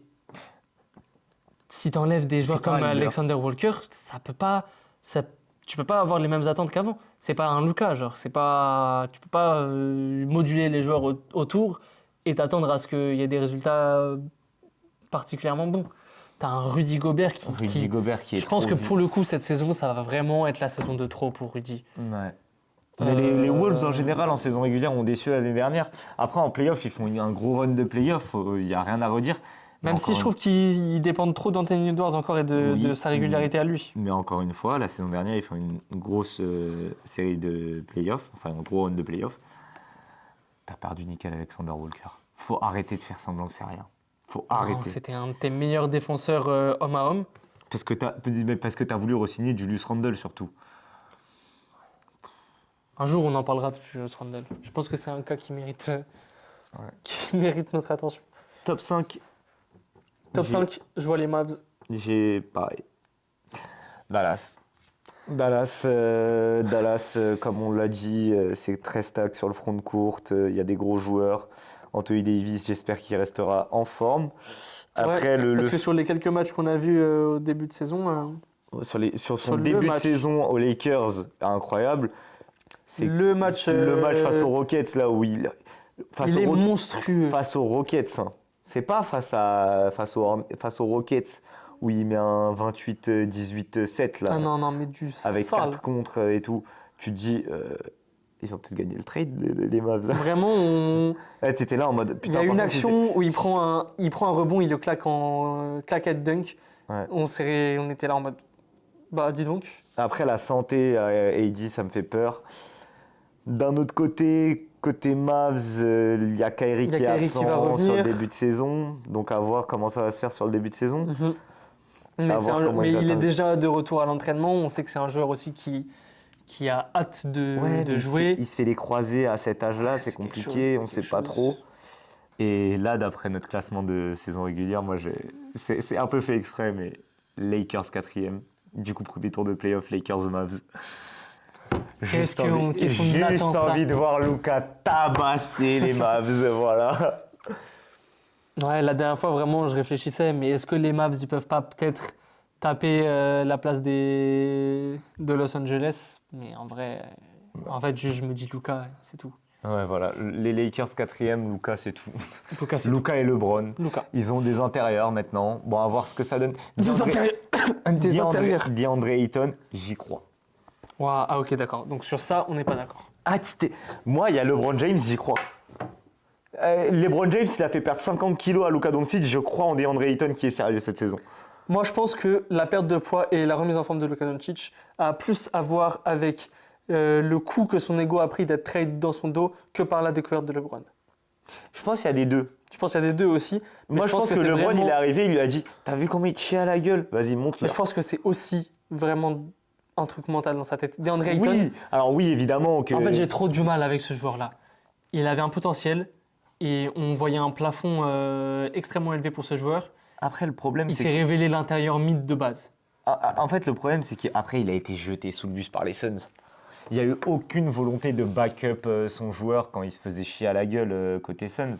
si tu enlèves des joueurs pas un comme leader. Alexander Walker, tu peux pas avoir les mêmes attentes qu'avant. C'est pas un Luka, genre. Tu peux pas moduler les joueurs autour et t'attendre à ce qu'il y ait des résultats particulièrement bons. T'as un Rudy Gobert Rudy Gobert qui est je pense trop que pour le coup, cette saison, ça va vraiment être la saison de trop pour Rudy. Ouais. Mais les Wolves en général en saison régulière ont déçu l'année dernière. Après en playoff, ils font un gros run de playoff, il n'y a rien à redire. Même si je trouve qu'ils dépendent trop d'Anthony Edwards encore et de sa régularité à lui. Mais encore une fois, la saison dernière, ils font une grosse série de playoffs, enfin un gros run de playoffs. T'as perdu Nickel Alexander Walker. Faut arrêter de faire semblant que c'est rien. Faut Non, arrêter. c'était un de tes meilleurs défenseurs homme à homme. Parce que t'as voulu re-signer Julius Randle surtout. Un jour, on en parlera de Julius Randle. Je pense que c'est un cas qui mérite, qui mérite notre attention. Top 5. Top 5, je vois les Mavs. J'ai pareil. Dallas, comme on l'a dit, c'est très stack sur le front de courte. Il y a des gros joueurs. Anthony Davis, j'espère qu'il restera en forme. Après, Parce que sur les quelques matchs qu'on a vus au début de saison, sur son le début de match. saison aux Lakers, incroyable. C'est le match face aux Rockets, là où il est monstrueux. face aux Rockets. Hein. C'est pas face aux Rockets où il met un 28-18-7 là. Ah non, mais du Avec sale. 4 contre et tout. Tu te dis, ils ont peut-être gagné le trade, les Mavs. Vraiment, T'étais là en mode. il y a une action où il prend un rebond, il le claque en claquette dunk. Ouais. On était là en mode, bah dis donc. Après, la santé à AD, ça me fait peur. D'un autre côté Mavs, il y a Kyrie Il y a qui est Kyrie absent qui va sur revenir. le début de saison. Donc à voir comment ça va se faire sur le début de saison. Mais, À voir comment ils il est attendent. déjà de retour à l'entraînement. On sait que c'est un joueur aussi qui a hâte de Mais jouer. il se fait les croisés à cet âge-là, c'est c'est quelque compliqué, chose, on c'est sait quelque pas chose. trop. Et là, d'après notre classement de saison régulière, moi, c'est un peu fait exprès, mais Lakers 4e. Du coup, premier tour de playoff, Lakers Mavs. Qu'est-ce qu'on Juste attend ça envie de voir Luka tabasser les Mavs, voilà. Ouais, la dernière fois, vraiment, je réfléchissais, mais est-ce que les Mavs, ils peuvent pas peut-être taper la place de Los Angeles? Mais en vrai, je me dis Luka, c'est tout. Ouais, voilà. Les Lakers 4e, Luka, c'est tout. Luka, c'est Luka et LeBron. tout. Luka. Ils ont des intérieurs maintenant. Bon, à voir ce que ça donne. Des intérieurs. Des intérieurs. DeAndre Ayton, j'y crois. Ouah, ah ok, d'accord. Donc sur ça, on n'est pas d'accord. Moi, il y a LeBron James, j'y crois. LeBron James, il a fait perdre 50 kilos à Luka Doncic. Je crois en DeAndre Ayton qui est sérieux cette saison. Moi, je pense que la perte de poids et la remise en forme de Luka Doncic a plus à voir avec le coup que son ego a pris d'être trade dans son dos que par la découverte de LeBron. Je pense qu'il y a des deux. Je pense qu'il y a des deux aussi. Moi, je pense que c'est LeBron, vraiment- il est arrivé, il lui a dit « T'as vu comment il te chie à la gueule? Vas-y, monte-le. Mais je pense que c'est aussi vraiment un truc mental dans sa tête. DeAndre Ayton, Oui, alors oui, évidemment que... en fait, j'ai trop du mal avec ce joueur-là. Il avait un potentiel et on voyait un plafond extrêmement élevé pour ce joueur. Après, le problème, Il c'est s'est révélé l'intérieur mythe de base. En fait, le problème, c'est qu'après, il a été jeté sous le bus par les Suns. Il n'y a eu aucune volonté de backup son joueur quand il se faisait chier à la gueule côté Suns.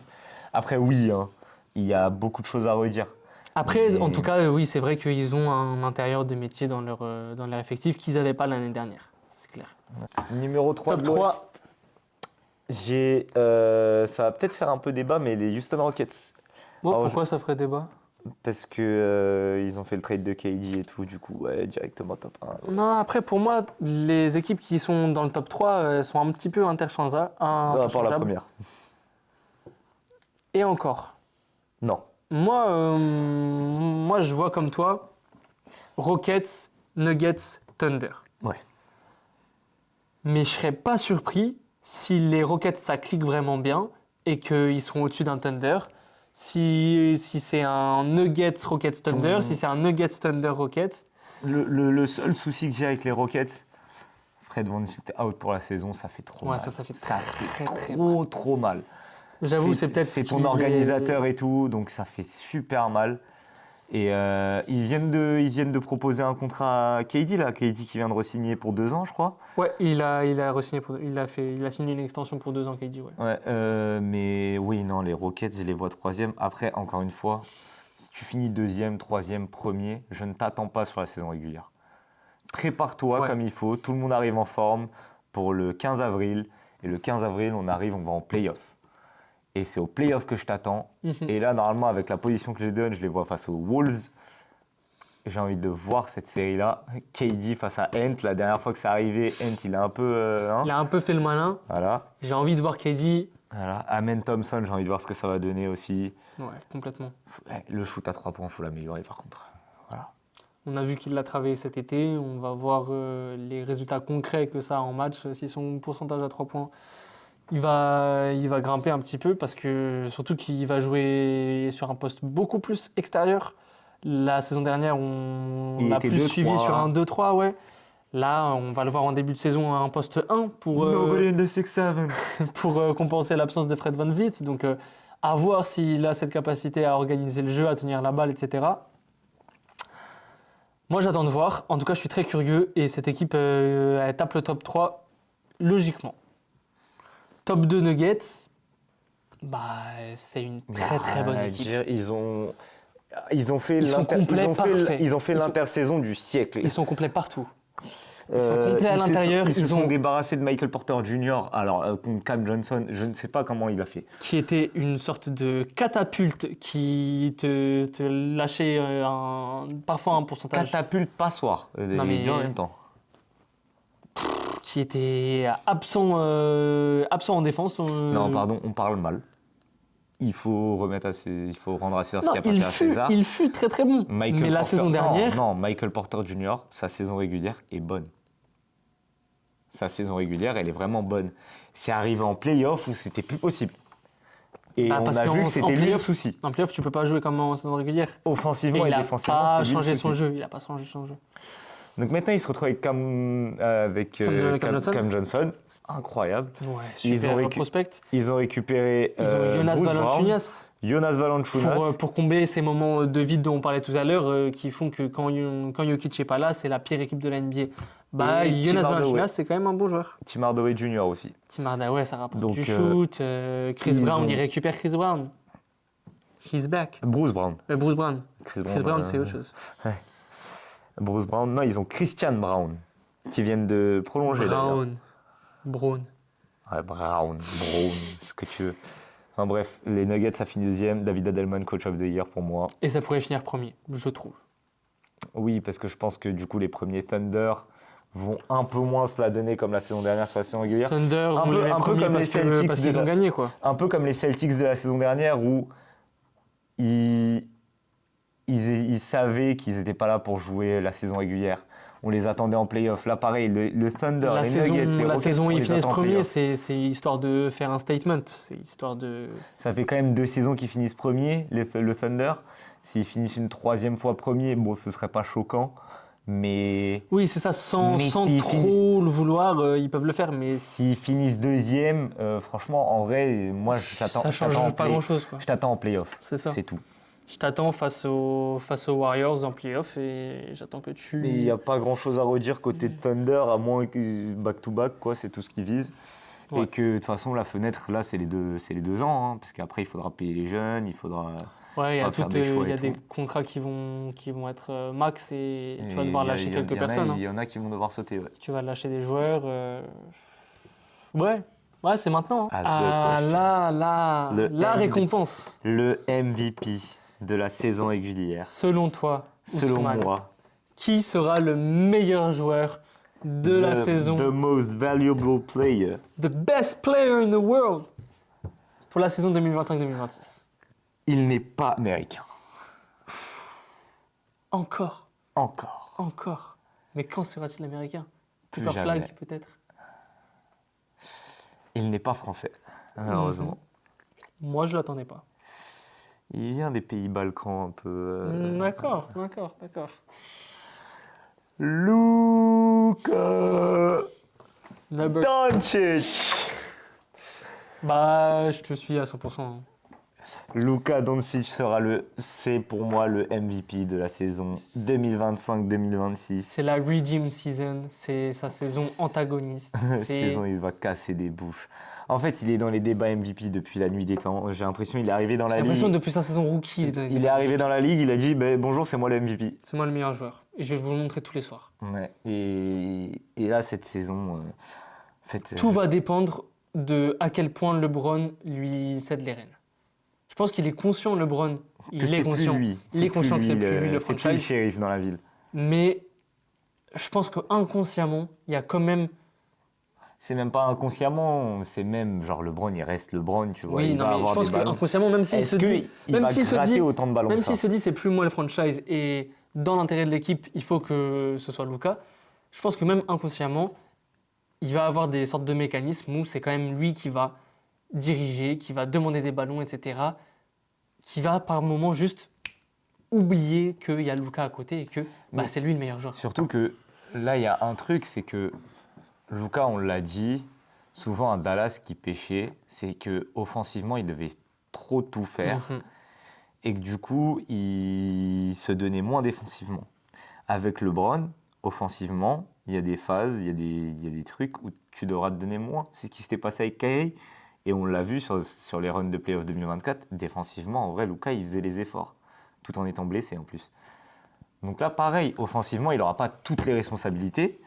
Après, oui, hein, il y a beaucoup de choses à redire. Après, Mais- en tout cas, oui, c'est vrai qu'ils ont un intérieur de métier dans leur effectif qu'ils n'avaient pas l'année dernière. C'est clair. Numéro 3 Top de 3. l'Ouest. Ça va peut-être faire un peu débat, mais les Houston Rockets. Bon, Alors, pourquoi ça ferait débat? Parce que ils ont fait le trade de KD et tout, du coup, ouais, directement top 1. Non, après, pour moi, les équipes qui sont dans le top 3 sont un petit peu Non, à part la interchangeables. première. Et encore. Non. Moi, je vois comme toi Rockets, Nuggets, Thunder. Ouais. Mais je serais pas surpris si les Rockets, ça clique vraiment bien et qu'ils seront au-dessus d'un Thunder. Si c'est un Nuggets, Rockets, Thunder, si c'est un Nuggets, Thunder, Rockets. Le seul souci que j'ai avec les Rockets, Fred VanVleet out pour la saison, ça fait trop Ouais, mal. ça fait Ça très, fait très trop mal. J'avoue, c'est peut-être C'est ce ton qui organisateur et tout, donc ça fait super mal. Et ils viennent de proposer un contrat à KD, là. KD qui vient de re-signer pour 2 ans, je crois. Ouais, il a re-signé il a signé une extension pour 2 ans, KD, ouais. Ouais, mais oui, non, les Rockets, je les vois troisième. Après, encore une fois, si tu finis deuxième, troisième, premier, je ne t'attends pas sur la saison régulière. Prépare-toi Ouais. comme il faut. Tout le monde arrive en forme pour le 15 avril. Et le 15 avril, on va en play-off. Et c'est au play-off que je t'attends. Mhm. Et là, normalement, avec la position que je donne, je les vois face aux Wolves. J'ai envie de voir cette série-là. KD face à Ant. La dernière fois que c'est arrivé, Ant, il a un peu... Il a un peu fait le malin. Voilà. J'ai envie de voir KD. Voilà. Amen Thompson, j'ai envie de voir ce que ça va donner aussi. Ouais, complètement. Le shoot à 3 points, il faut l'améliorer par contre. Voilà. On a vu qu'il l'a travaillé cet été. On va voir les résultats concrets que ça a en match. Si son pourcentage à 3 points, il va grimper un petit peu parce que surtout qu'il va jouer sur un poste beaucoup plus extérieur. La saison dernière, on Il l'a était plus 2-3, suivi sur hein. un 2-3, ouais. Là, on va le voir en début de saison à un poste 1 Nobody in the 6-7. pour compenser l'absence de Fred VanVleet. Donc, à voir s'il a cette capacité à organiser le jeu, à tenir la balle, etc. Moi, j'attends de voir. En tout cas, je suis très curieux. Et cette équipe, elle tape le top 3 logiquement. Top 2 Nuggets, bah, c'est une très bonne équipe. Ils ont fait Ils sont complets, parfaits. ils ont fait Ils sont- l'intersaison du siècle. Ils sont complets partout. Ils sont complets à l'intérieur. Ils se Ils sont ont débarrassés de Michael Porter Jr. Alors, contre Cam Johnson, je ne sais pas comment il a fait. qui était une sorte de catapulte qui te lâchait parfois un pourcentage Catapulte passoire, Non, les mais- deux en même temps. qui était absent en défense. Non, pardon, on parle mal. Il faut rendre à César ce Non, qui appartient à César. il fut très bon. Michael Mais la Porter- saison dernière, Non, Michael Porter Jr., sa saison régulière est bonne. Sa saison régulière, elle est vraiment bonne. C'est arrivé en play-off où c'était plus possible. Et Bah, on parce a qu'en- vu en que c'était lui le play-off, souci. en playoff, tu peux pas jouer comme en saison régulière. Offensivement et il a défensivement, pas c'était lui le changé son souci. jeu. Il a pas changé son jeu. Donc maintenant, il se retrouve avec Cam Johnson. Cam Johnson. Incroyable. Ouais, Ils super ont prospect. Ils ont récupéré Ils ont Jonas Bruce Brown, Valanciunas Jonas Valanciunas. pour combler ces moments de vide dont on parlait tout à l'heure, qui font que quand Jokic n'est pas là, c'est la pire équipe de la NBA. Bah, Et Jonas Tim Hardaway. Valanciunas, c'est quand même un bon joueur. Tim Hardaway Jr. aussi. Tim Hardaway, ça rapporte Donc, du shoot. Chris ils Brown, ont- il récupère Chris Brown. He's back. Bruce Brown. Bruce Brown. Chris Chris Brown, c'est autre chose. Bruce Brown. Non, ils ont Christian Brown qui viennent de prolonger. d'ailleurs. Brown. Ouais, Brown, ce que tu veux. Enfin bref, les Nuggets, ça finit deuxième. David Adelman, coach of the year pour moi. Et ça pourrait finir premier, je trouve. Oui, parce que je pense que du coup, les premiers Thunder vont un peu moins se la donner comme la saison dernière sur la saison régulière. Thunder, Un on peu- les met un peu premiers comme les Celtics parce qu'ils de ont la- gagné, quoi. Un peu comme les Celtics de la saison dernière où ils savaient qu'ils n'étaient pas là pour jouer la saison régulière. On les attendait en playoff. Là, pareil, le Thunder, La les saison, Nuggets, les la Rockets, saison on ils les finissent attend en premier, playoff. c'est histoire de faire un statement. C'est histoire de. Ça fait quand même 2 saisons qu'ils finissent premier, le Thunder. S'ils finissent une 3e fois premier, bon, ce serait pas choquant. Mais Oui, c'est ça, sans Mais s'ils trop le vouloir, ils peuvent le faire, mais s'ils finissent deuxième, franchement, en vrai, moi, je t'attends ça change pas grand-chose, quoi. je t'attends en playoff. C'est ça. C'est tout. Je t'attends face aux Warriors en playoff et j'attends que tu. Mais il n'y a pas grand-chose à redire côté Thunder, à moins que back-to-back, quoi, c'est tout ce qu'ils visent. Ouais. Et que de toute façon, la fenêtre, là, c'est les 2 ans. Hein, parce qu'après, il faudra payer les jeunes, il faudra. Ouais, il y on a, va faire des choix il y a et des tout. contrats qui vont être max et tu vas Et devoir il y a- lâcher il y a- quelques il y en a- personnes. Hein. Il y en a qui vont devoir sauter, ouais. Tu vas lâcher des joueurs. Ouais, Ouais, c'est maintenant. Ah, Ah, the question. Le la MVP. récompense. Le MVP de la saison régulière, Selon toi, selon Ousmane, moi, qui sera le meilleur joueur de la saison? the most valuable player. The best player in the world pour la saison 2025-2026. Il n'est pas américain. Encore, Encore. encore. Mais quand sera-t-il américain? Plus Cooper jamais. Flag, peut-être. Il n'est pas français, malheureusement. Moi, je l'attendais pas. Il vient des pays Balkans un peu. D'accord. Luka Number- Doncic. Bah, je te suis à 100%. Luka Doncic c'est pour moi le MVP de la saison 2025-2026. C'est la Redeem Season, c'est sa saison antagoniste. Cette C'est saison, il va casser des bouches. En fait, il est dans les débats MVP depuis la nuit des temps. J'ai l'impression qu'il est arrivé dans J'ai la l'impression ligue. depuis sa saison rookie. Il est arrivé dans la ligue, il a dit bonjour, c'est moi le MVP. C'est moi le meilleur joueur. Et je vais vous le montrer tous les soirs. Ouais. Et là, cette saison, en fait, Tout va dépendre de à quel point LeBron lui cède les rênes. Je pense qu'il est conscient, LeBron. que Il c'est est plus conscient. lui. Il est conscient que c'est plus lui le c'est plus le franchise. shérif dans la ville. Mais je pense qu'inconsciemment, il y a quand même. C'est même pas inconsciemment, c'est même genre LeBron, il reste LeBron, tu vois. Oui, il non, va mais avoir je pense des ballons. qu'inconsciemment, même s'il Est-ce se dit. qu'il Même va s'il se gratter dit. autant de ballons Même que ça s'il se dit c'est plus moi le franchise et dans l'intérêt de l'équipe, il faut que ce soit Luka, je pense que même inconsciemment, il va avoir des sortes de mécanismes où c'est quand même lui qui va diriger, qui va demander des ballons, etc. Qui va par moment juste oublier qu'il y a Luka à côté et que Mais- c'est lui le meilleur joueur. Surtout que là, il y a un truc, c'est que Luka, on l'a dit, souvent à Dallas, qui pêchait, c'est que offensivement, il devait trop tout faire Mhm. et que du coup, il se donnait moins défensivement. Avec LeBron, offensivement, il y a des phases, il y a des trucs où tu devras te donner moins. C'est ce qui s'était passé avec Kyrie et on l'a vu sur les runs de playoff 2024. Défensivement, en vrai, Luka, il faisait les efforts, tout en étant blessé en plus. Donc là, pareil, offensivement, il n'aura pas toutes les responsabilités.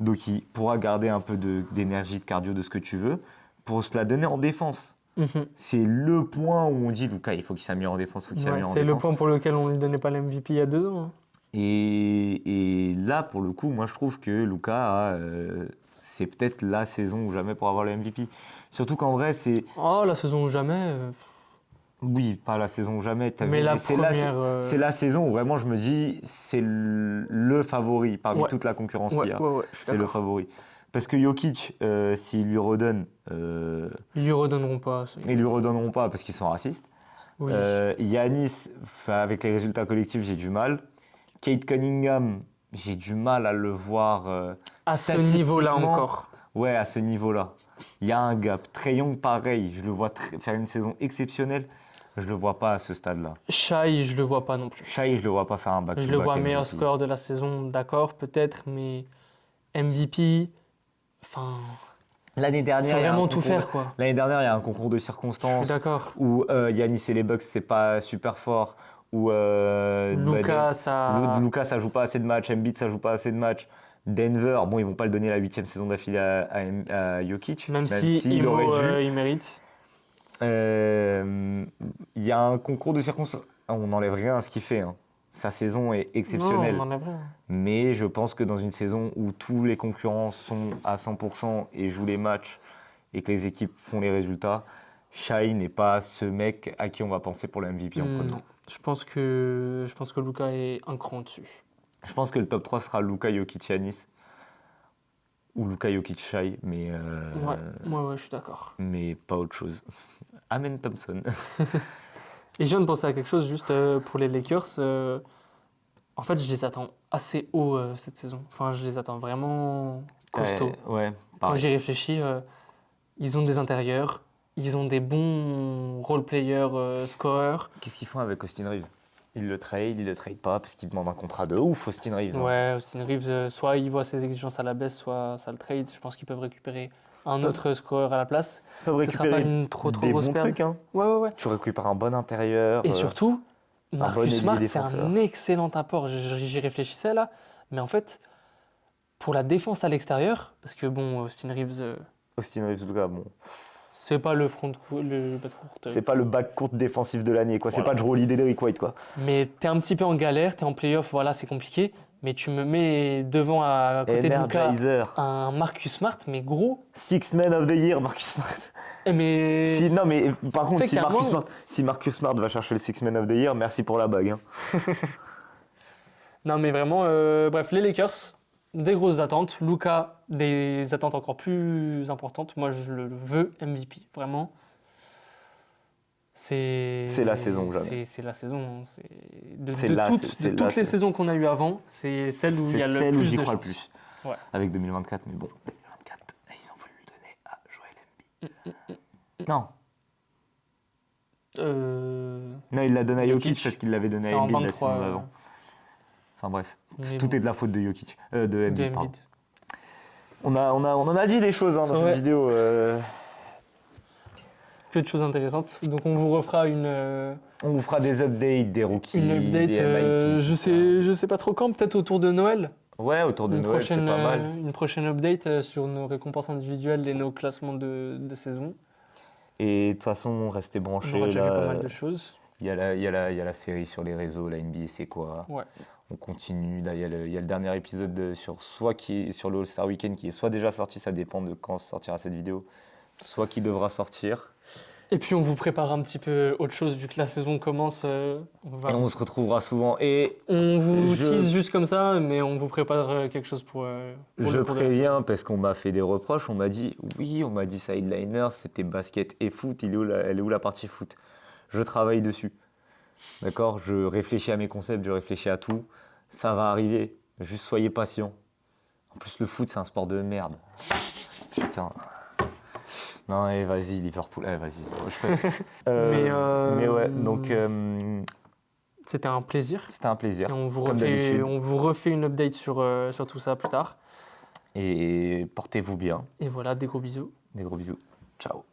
Donc il pourra garder un peu d'énergie, de cardio, de ce que tu veux, pour se la donner en défense. Mhm. C'est le point où on dit, Luka, il faut qu'il s'améliore en défense, il faut qu'il Ouais, s'améliore en c'est le défense. point pour lequel on ne lui donnait pas l'MVP il y a 2 ans. Hein. Et là, pour le coup, moi, je trouve que Luka, c'est peut-être la saison ou jamais pour avoir le MVP. Surtout qu'en vrai, c'est... Oh, la saison ou jamais. Oui, pas la saison ou jamais. Mais la c'est première. c'est la saison où vraiment je me dis, c'est le favori parmi Ouais. toute la concurrence qu'il y a. Ouais, je suis C'est le d'accord. favori. Parce que Jokic, s'ils lui redonnent, Ils lui redonneront pas. Ça. ils lui redonneront pas parce qu'ils sont racistes. Oui. Giannis, avec les résultats collectifs, j'ai du mal. Kate Cunningham, j'ai du mal à le voir à ce niveau-là statistiquement. encore. Ouais, à ce niveau-là. Il y a un gap. Trae Young, pareil, je le vois faire une saison exceptionnelle. Je le vois pas à ce stade-là. Shai, je le vois pas non plus. Shai, je le vois pas faire un back-to-back. Je le vois meilleur MVP. score de la saison, d'accord, peut-être, mais MVP, enfin, L'année faut dernière, il y a un vraiment tout concours- faire, quoi. L'année dernière, il y a un concours de Je suis circonstances d'accord. où Giannis et les Bucks, c'est pas super fort. Où Lucas, ça. Lucas, ça joue pas assez de matchs. Embiid, ça joue pas assez de matchs. Denver, bon, ils vont pas le donner la 8e saison d'affilée à Jokic. Même si s'il Imo, aurait dû. il mérite. Il y a un concours de circonstances. On n'enlève rien à ce qu'il fait. Hein. Sa saison est exceptionnelle. Non, on en a rien. Mais je pense que dans une saison où tous les concurrents sont à 100% et jouent les matchs et que les équipes font les résultats, Shai n'est pas ce mec à qui on va penser pour le MVP en premier. Non, je pense que Lucas est un cran dessus. Je pense que le top 3 sera Luka Jokic Giannis ou Luka Jokic Shai, mais, Ouais, je suis d'accord. mais pas autre chose. Amen Thompson. Et je viens de penser à quelque chose juste pour les Lakers. En fait, je les attends assez haut cette saison. Enfin, je les attends vraiment costauds. Ouais, Quand pareil. j'y réfléchis, ils ont des intérieurs, ils ont des bons role-players, scoreurs. Qu'est-ce qu'ils font avec Austin Reeves? Ils le trade pas parce qu'ils demandent un contrat de ouf, Austin Reeves. hein. Ouais, Austin Reeves, soit il voit ses exigences à la baisse, soit ça le trade. Je pense qu'ils peuvent récupérer un autre scoreur à la place. Ils peuvent Ce sera pas récupérer une trop des grosse bons perte. trucs. Hein. Ouais. Tu récupères un bon intérieur. Et surtout, bon Marcus ailier Smart, c'est défenseur. un excellent apport. J'y réfléchissais là. Mais en fait, pour la défense à l'extérieur, parce que bon, Austin Reeves, Austin Reeves, Luka, bon. C'est pas le front, le backcourt. C'est pas le backcourt défensif de l'année, quoi. Voilà. C'est pas Drew Holiday, Derrick White, quoi. Mais t'es un petit peu en galère, t'es en playoff, voilà, c'est compliqué. Mais tu me mets devant à côté de Luka Energizer. un Marcus Smart, mais gros. Six Man of the Year, Marcus Smart. Mais Non, mais par contre, C'est qu'il y a si Marcus Smart va chercher le Six Man of the Year, merci pour la bague. Hein. non, mais vraiment, bref, les Lakers, des grosses attentes. Luka, des attentes encore plus importantes. Moi, je le veux MVP, vraiment. C'est la saison ou jamais. C'est la saison. hein. De toutes les saisons qu'on a eues avant, c'est celle où il y a le plus où j'y de crois le chances. plus. Ouais. Avec 2024, mais bon, 2024, ils ont voulu le donner à Joel Embiid. Non. Non, il l'a donné à Jokic parce qu'il l'avait donné C'est à en Embiid la 23. saison d'avant. Enfin bref, Mais tout bon. est de la faute de Jokic, de Embiid. De Pardon. Embiid. On en a dit des choses hein, dans Ouais. cette vidéo. Peu de choses intéressantes. Donc on vous refera On vous fera des updates, des rookies, une update. des MIP, Je sais pas trop quand, peut-être autour de Noël. Ouais, autour de Noël, c'est pas mal. Une prochaine update sur nos récompenses individuelles et nos classements de saison. Et de toute façon, restez On branchés. aura déjà vu Là, pas mal de choses. il y a la série sur les réseaux, la NBA c'est quoi. Ouais. On continue. Là, il y a le dernier épisode sur le All-Star Weekend qui est soit déjà sorti, ça dépend de quand sortira cette vidéo, soit qui devra sortir. Et puis on vous prépare un petit peu autre chose vu que la saison commence. Et on se retrouvera souvent. Et On vous tease juste comme ça, mais on vous prépare quelque chose pour je le cours de la préviens parce qu'on m'a fait des reproches. On m'a dit Sideliners, c'était basket et foot. Elle est où la partie foot? Je travaille dessus. D'accord? Je réfléchis à mes concepts, je réfléchis à tout. Ça va arriver. Juste soyez patients. En plus, le foot, c'est un sport de merde. Putain. Non, vas-y, Liverpool. Vas-y. Mais ouais, donc C'était un plaisir. c'était un plaisir. Et on vous comme d'habitude. refait une update sur tout ça plus tard. Et portez-vous bien. Et voilà, des gros bisous. Des gros bisous. Ciao.